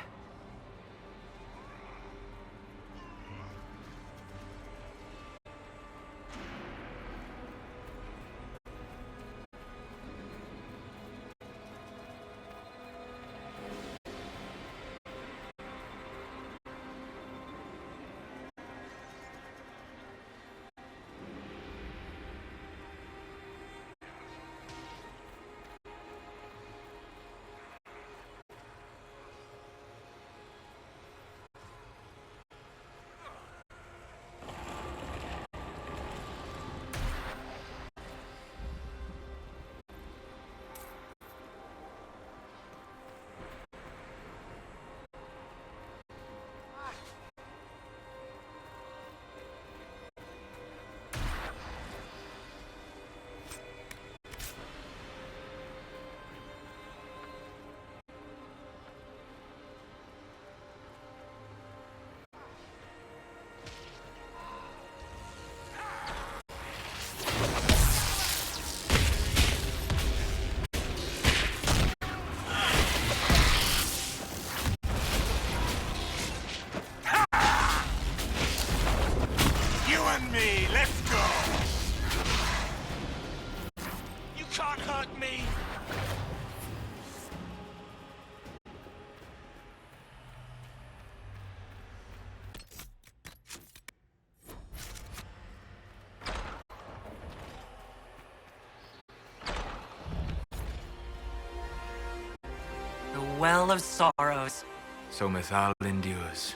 Well of sorrows. So Mithal endures.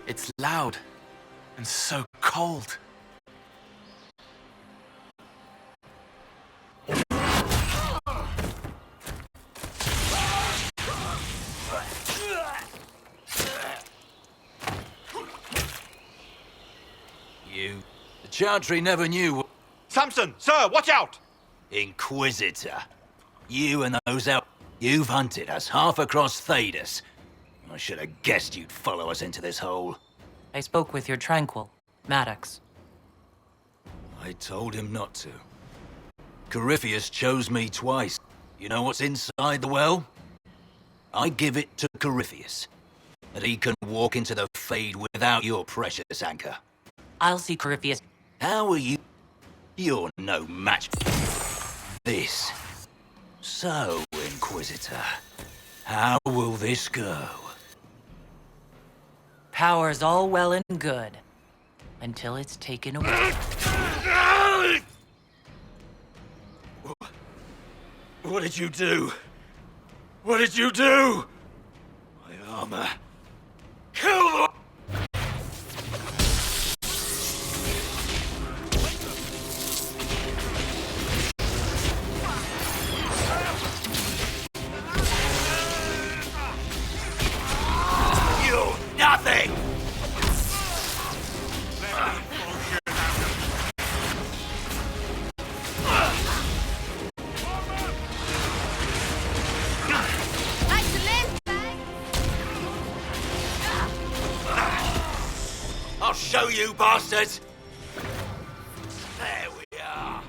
It's loud and so cold. You... The Chantry never knew... Samson! Sir, watch out! Inquisitor. You and those out... You've hunted us half across Thedas. I should have guessed you'd follow us into this hole. I spoke with your Tranquil, Maddox. I told him not to. Corypheus chose me twice. You know what's inside the well? I give it to Corypheus. And he can walk into the Fade without your precious anchor. I'll see Corypheus. How are you? You're no match. This. So, Inquisitor, how will this go? Power's all well and good, until it's taken away. What did you do? What did you do? My armor. Kill the... Nothing! I'll show you, bastards! There we are.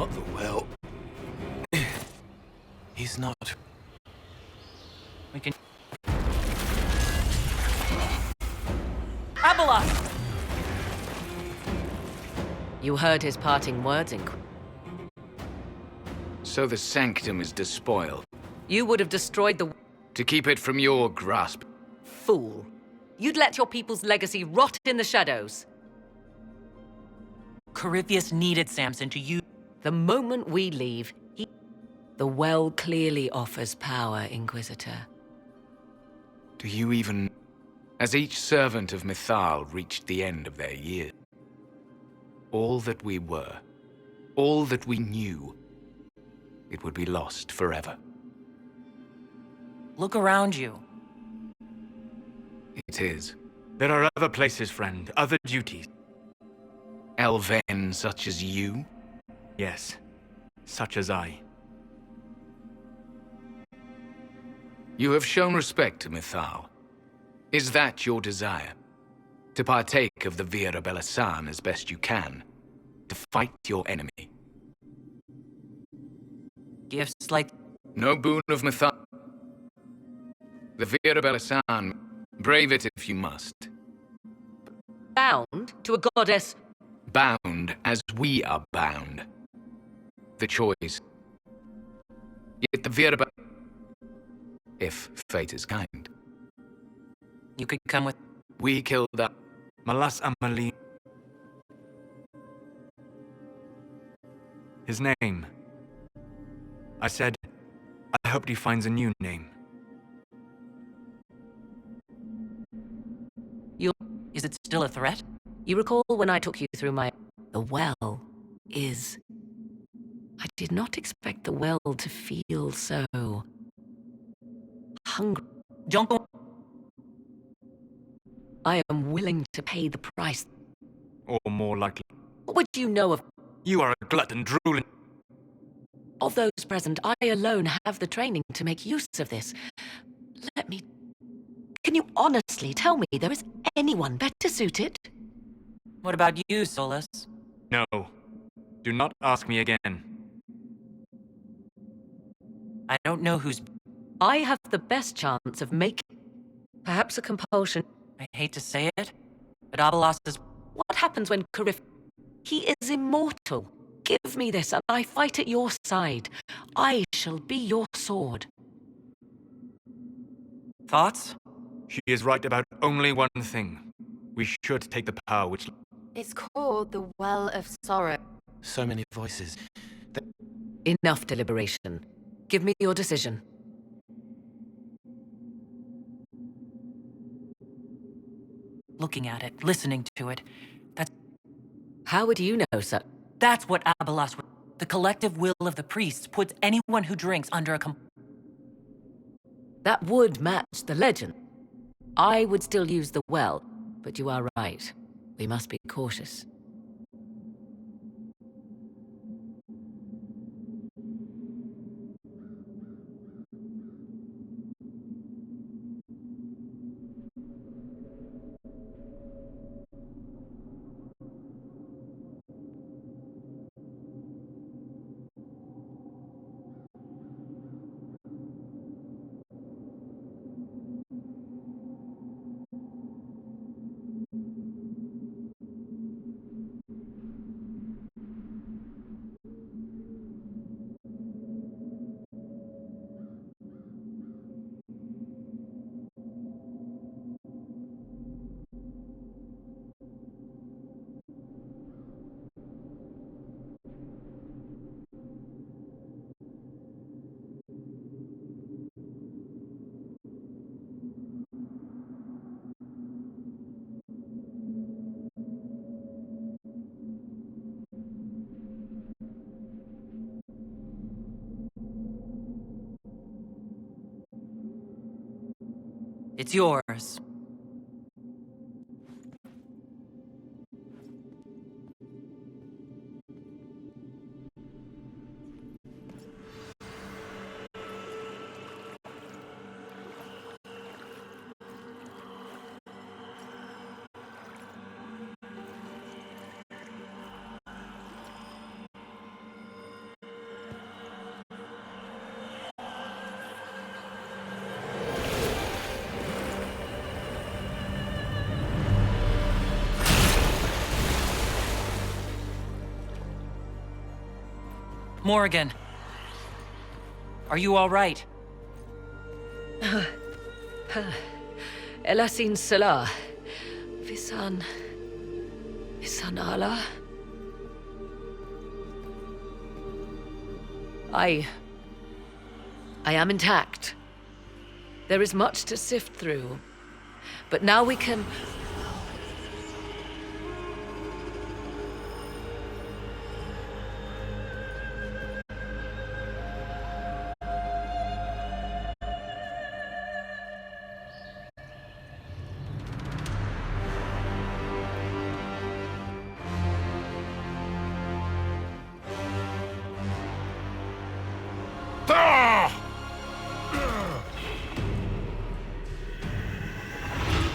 not the well. He's not. We can... Abeloth! You heard his parting words, So the sanctum is despoiled. You would have destroyed the... To keep it from your grasp. Fool. You'd let your people's legacy rot in the shadows. Corypheus needed Samson to use... The moment we leave, the well clearly offers power, Inquisitor. Do you even... As each servant of Mythal reached the end of their years, all that we were, all that we knew, it would be lost forever. Look around you. It is. There are other places, friend, other duties. Elven such as you? Yes, such as I. You have shown respect to Mythal. Is that your desire? To partake of the Vira Belasan as best you can? To fight your enemy? Gifts like... No boon of Mythal. The Vira Belasan, brave it if you must. Bound to a goddess? Bound as we are bound. The choice. Yet the Vira if fate is kind. You could come with... We killed that... Malas Amali. His name. I said, I hoped he finds a new name. Is it still a threat? You recall when I took you through my... The well is... I did not expect the well to feel so... hungry. Don't go... I am willing to pay the price. Or more likely. What would you know of... You are a glutton drooling... Of those present, I alone have the training to make use of this. Let me... Can you honestly tell me there is anyone better suited? What about you, Solus? No. Do not ask me again. I don't know who's... I have the best chance of making... Perhaps a compulsion. I hate to say it, but Abeloth is... What happens when He is immortal. Give me this and I fight at your side. I shall be your sword. Thoughts? She is right about only one thing. We should take the power which... It's called the Well of Sorrow. So many voices. Enough deliberation. Give me your decision. Looking at it, listening to it, that's... How would you know, sir? That's what Abeloth... The collective will of the priests puts anyone who drinks under a... That would match the legend. I would still use the well, but you are right. We must be cautious. It's yours. Morrigan. Are you all right? Elasin Salah. Visan Allah. I am intact. There is much to sift through, but now we can...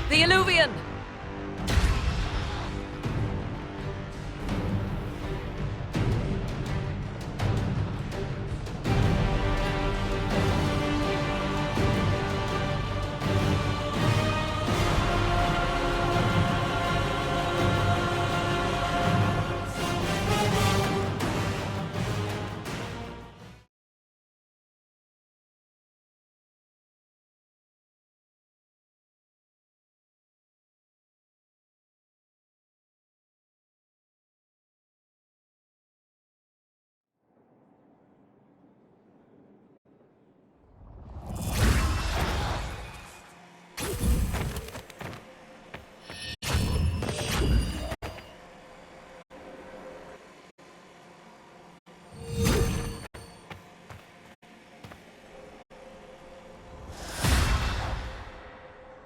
The Illuvian!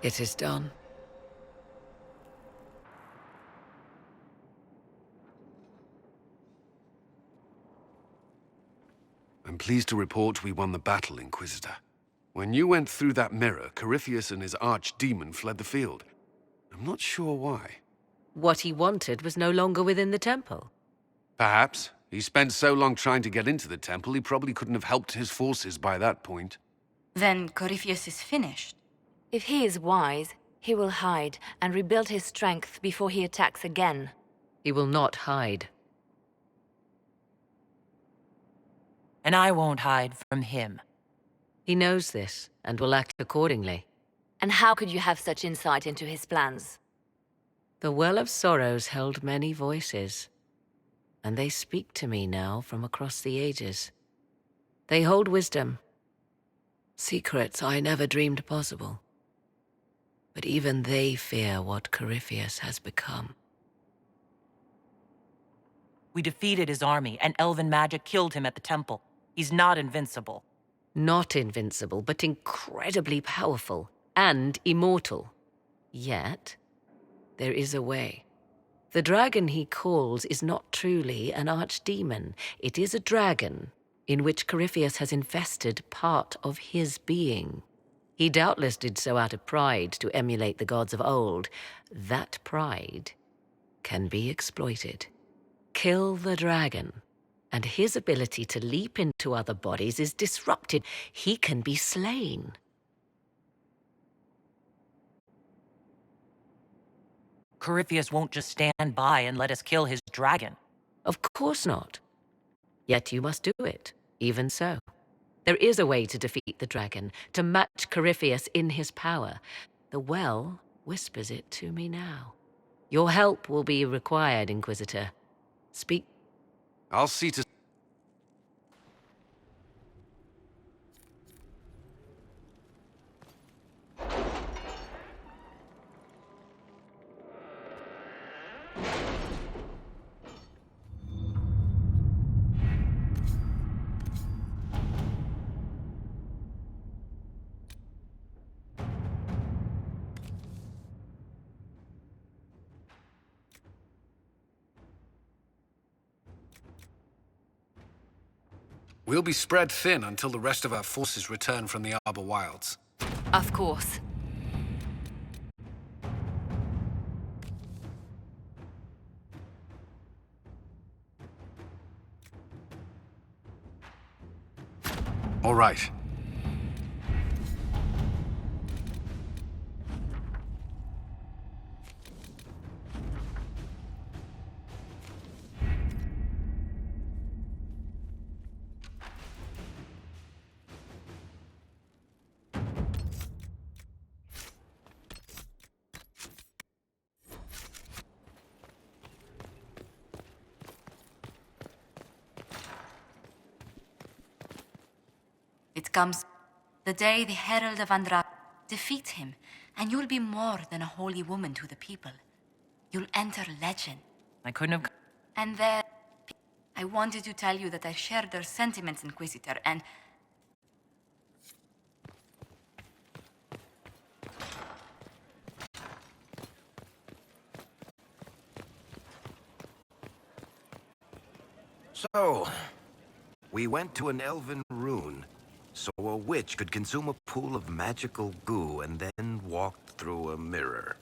It is done. I'm pleased to report we won the battle, Inquisitor. When you went through that mirror, Corypheus and his archdemon fled the field. I'm not sure why. What he wanted was no longer within the temple. Perhaps. He spent so long trying to get into the temple, he probably couldn't have helped his forces by that point. Then Corypheus is finished. If he is wise, he will hide and rebuild his strength before he attacks again. He will not hide. And I won't hide from him. He knows this, and will act accordingly. And how could you have such insight into his plans? The Well of Sorrows held many voices, and they speak to me now from across the ages. They hold wisdom, secrets I never dreamed possible. But even they fear what Corypheus has become. We defeated his army, and elven magic killed him at the temple. He's not invincible. Not invincible, but incredibly powerful and immortal. Yet, there is a way. The dragon he calls is not truly an archdemon. It is a dragon in which Corypheus has invested part of his being. He doubtless did so out of pride to emulate the gods of old. That pride can be exploited. Kill the dragon, and his ability to leap into other bodies is disrupted. He can be slain. Corypheus won't just stand by and let us kill his dragon. Of course not. Yet you must do it, even so. There is a way to defeat the dragon, to match Corypheus in his power. The well whispers it to me now. Your help will be required, Inquisitor. Speak. I'll see to... We'll be spread thin until the rest of our forces return from the Arbor Wilds. Of course. All right. It comes the day the Herald of Andra defeats him, and you'll be more than a holy woman to the people. You'll enter legend. I couldn't have... And then I wanted to tell you that I share their sentiments, Inquisitor, and... So, we went to an elven rune, so a witch could consume a pool of magical goo and then walked through a mirror.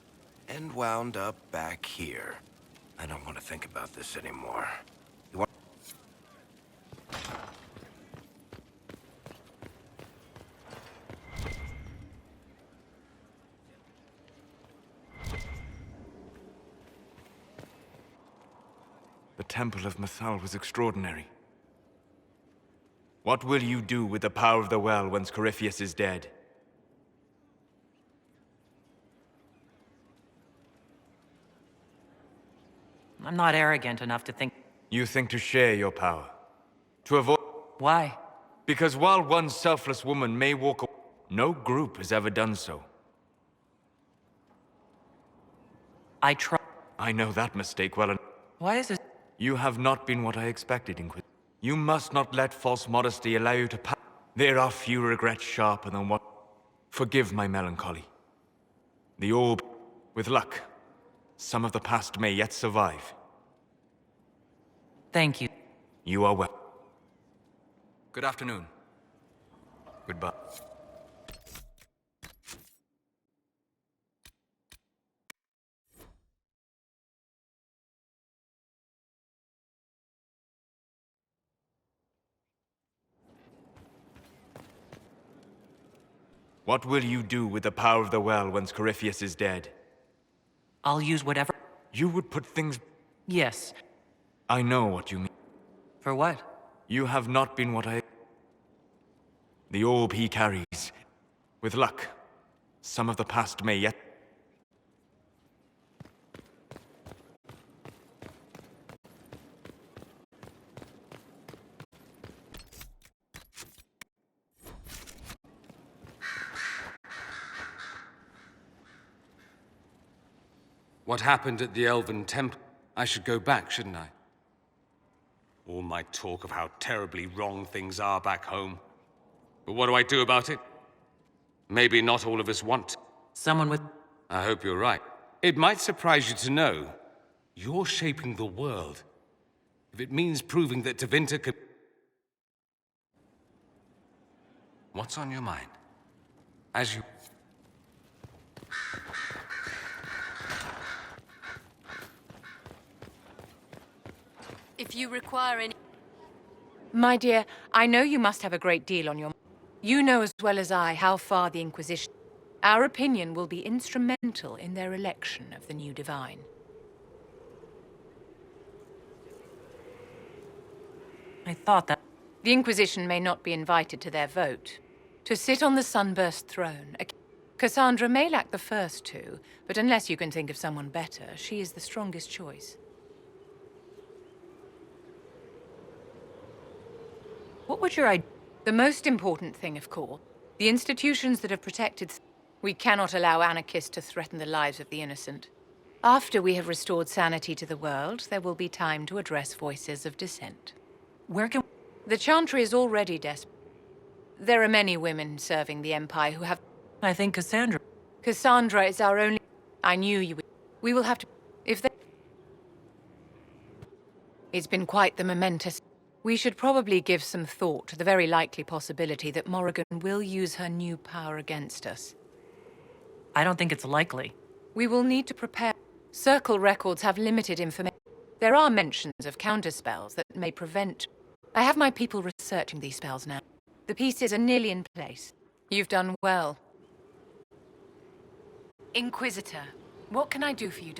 And wound up back here. I don't want to think about this anymore. You want... The Temple of Mathal was extraordinary. What will you do with the power of the well once Corypheus is dead? I'm not arrogant enough to think... You think to share your power? To avoid... Why? Because while one selfless woman may walk away, no group has ever done so. I try... I know that mistake well enough. Why is it... You have not been what I expected, Inquisitor. You must not let false modesty allow you to pass. There are few regrets sharper than what... Forgive my melancholy. The orb, with luck, some of the past may yet survive. Thank you. You are well. Good afternoon. Goodbye. What will you do with the power of the well once Corypheus is dead? I'll use whatever... You would put things... Yes. I know what you mean. For what? You have not been what I... The orb he carries. With luck, some of the past may yet... What happened at the Elven Temple? I should go back, shouldn't I? All my talk of how terribly wrong things are back home. But what do I do about it? Maybe not all of us want to. Someone with... I hope you're right. It might surprise you to know, you're shaping the world. If it means proving that Tevinter can... What's on your mind? As you... If you require any... My dear, I know you must have a great deal on your mind. You know as well as I how far the Inquisition... Our opinion will be instrumental in their election of the new Divine. I thought that... The Inquisition may not be invited to their vote. To sit on the Sunburst throne, Cassandra may lack the first two, but unless you can think of someone better, she is the strongest choice. What would your idea... The most important thing, of course, the institutions that have protected... We cannot allow anarchists to threaten the lives of the innocent. After we have restored sanity to the world, there will be time to address voices of dissent. Where can... The Chantry is already desperate. There are many women serving the Empire who have... I think Cassandra... Cassandra is our only... I knew you would... We will have to... If they... It's been quite the momentous... We should probably give some thought to the very likely possibility that Morrigan will use her new power against us. I don't think it's likely. We will need to prepare. Circle records have limited information. There are mentions of counterspells that may prevent... I have my people researching these spells now. The pieces are nearly in place. You've done well. Inquisitor, what can I do for you?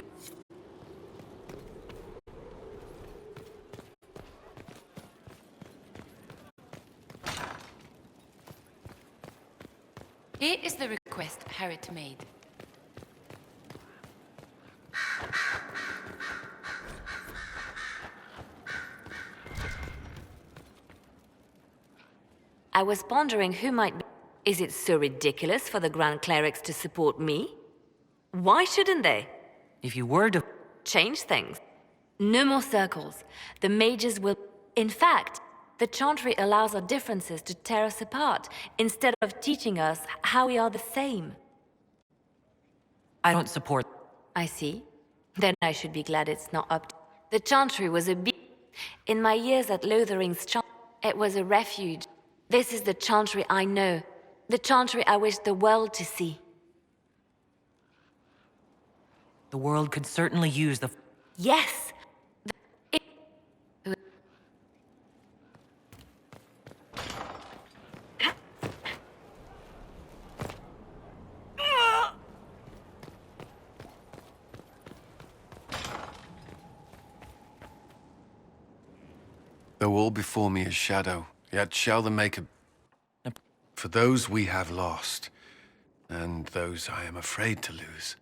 Here is the request Harriet made. I was pondering who might be... Is it so ridiculous for the Grand Clerics to support me? Why shouldn't they? If you were to... Change things. No more circles. The mages will... In fact, the Chantry allows our differences to tear us apart, instead of teaching us how we are the same. I don't support... I see. Then I should be glad it's not up to... The Chantry was a In my years at Lothering's Chantry, it was a refuge. This is the Chantry I know. The Chantry I wish the world to see. The world could certainly use the... Yes! Though all before me is shadow, yet shall the Maker... For those we have lost, and those I am afraid to lose.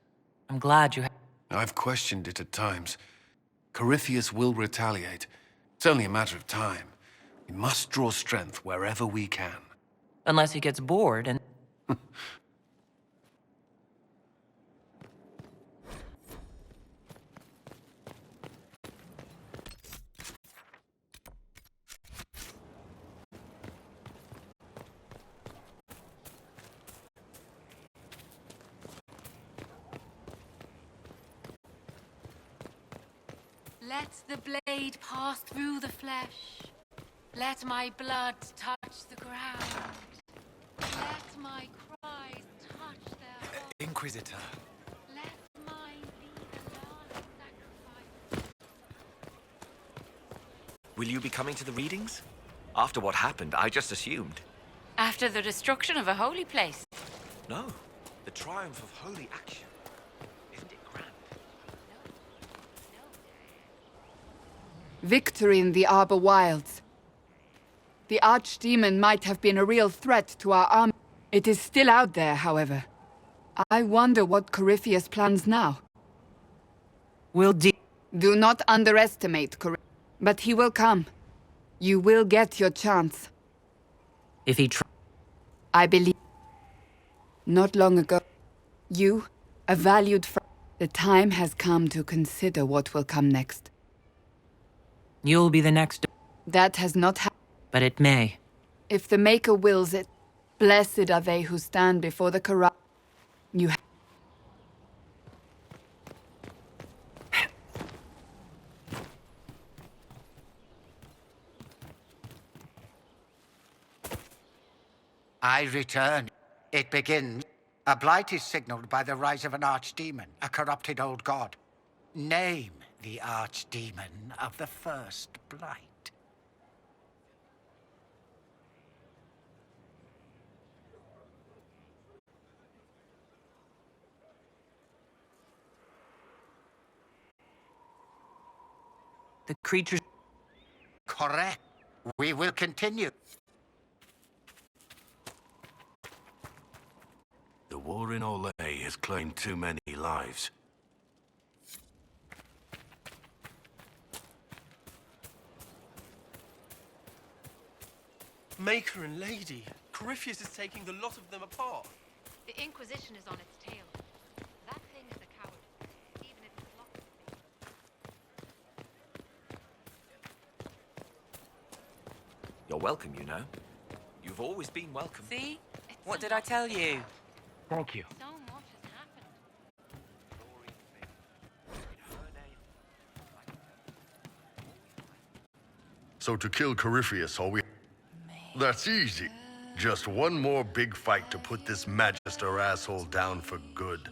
I'm glad you... I've questioned it at times. Corypheus will retaliate. It's only a matter of time. We must draw strength wherever we can. Unless he gets bored and... Let the blade pass through the flesh. Let my blood touch the ground. Let my cries touch their hearts. Inquisitor. Let mine be the last sacrifice. Will you be coming to the readings? After what happened, I just assumed. After the destruction of a holy place. No, the triumph of holy action. Isn't it grand? Victory in the Arbor Wilds. The Archdemon might have been a real threat to our army. It is still out there, however. I wonder what Corypheus plans now. Do not underestimate Corypheus. But he will come. You will get your chance. If he I believe. Not long ago, you, a valued friend, the time has come to consider what will come next. You'll be the next... That has not happened. But it may. If the Maker wills it, blessed are they who stand before the corrupt. You I return. It begins. A blight is signaled by the rise of an archdemon, a corrupted old god. Name the archdemon of the first blight. The creatures... Correct. We will continue. The war in Olay has claimed too many lives. Maker and Lady, Corypheus is taking the lot of them apart. The Inquisition is on its tail. That thing is a coward, even if it's locked. You're welcome, you know. You've always been welcome. See? What did I tell you? Thank you. So much has happened. So to kill Corypheus, all we... That's easy. Just one more big fight to put this Magister asshole down for good.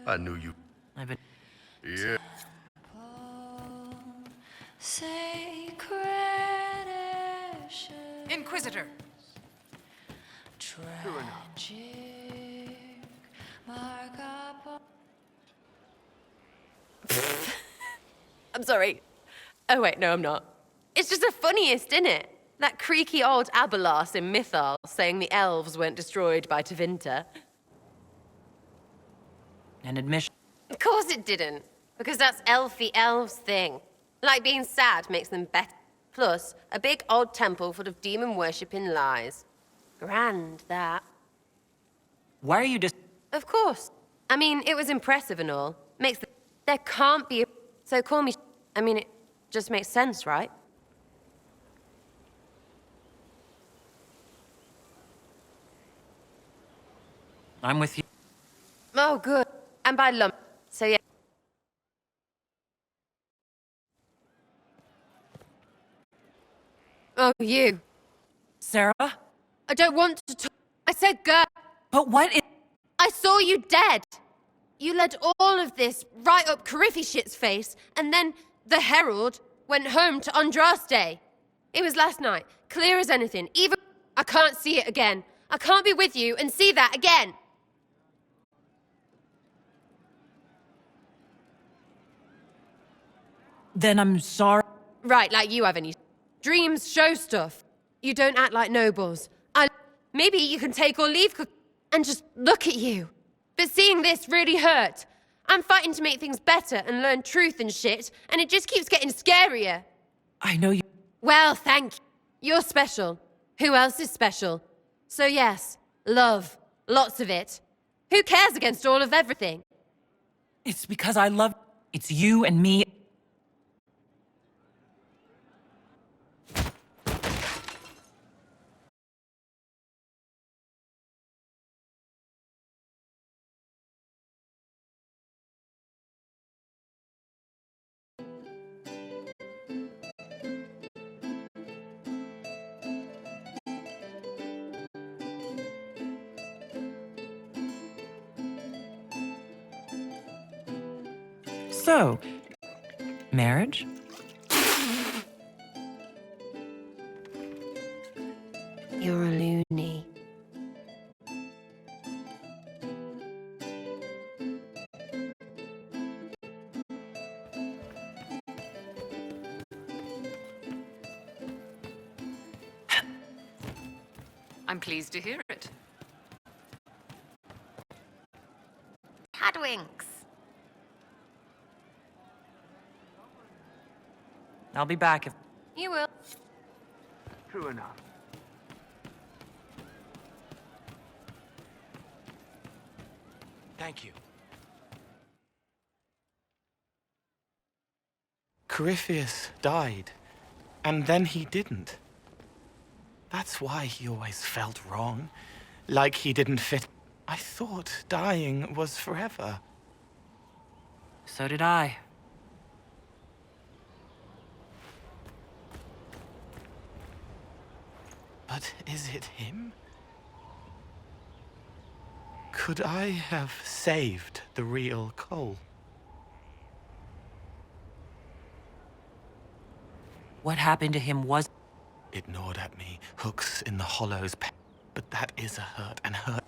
I knew you... I've been... Yeah. Inquisitor! I'm sorry. Oh wait, no, I'm not. It's just the funniest, isn't it? That creaky old Abelas in Mythal saying the elves weren't destroyed by Tevinter. An admission. Of course it didn't, because that's elfy elves thing. Like being sad makes them better. Plus, a big old temple full of demon-worshipping lies. Grand, that. Why are you just... Of course. I mean, it was impressive and all. Makes the... There can't be a... So call me... I mean, it just makes sense, right? I'm with you. Oh, good. And by lump. So yeah. Oh, you. Sarah? I don't want to talk. I said go. But what is... I saw you dead. You led all of this right up Corypheus' face, and then the Herald went home to Andraste. It was last night, clear as anything. Even I can't see it again. I can't be with you and see that again. Then I'm sorry. Right, like you have any dreams, show stuff. You don't act like nobles. Maybe you can take or leave and just look at you. But seeing this really hurt. I'm fighting to make things better and learn truth and shit, and it just keeps getting scarier. I know you... Well, thank you. You're special. Who else is special? So yes, love. Lots of it. Who cares against all of everything? It's because I love... It's you and me. So, marriage? You're a loony. I'm pleased to hear it. Hadwinks. I'll be back if... You will. True enough. Thank you. Corypheus died, and then he didn't. That's why he always felt wrong, like he didn't fit. I thought dying was forever. So did I. But is it him? Could I have saved the real Cole? What happened to him was... It gnawed at me, hooks in the hollows, but that is a hurt, and hurt...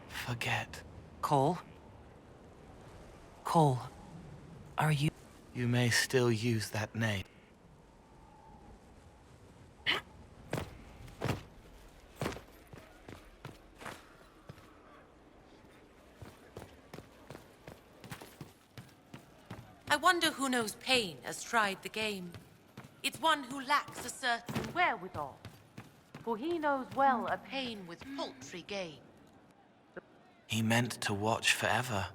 Forget. Cole? Cole, are you... You may still use that name. I wonder who knows pain has tried the game. It's one who lacks a certain wherewithal. For he knows well a pain with paltry gain. He meant to watch forever,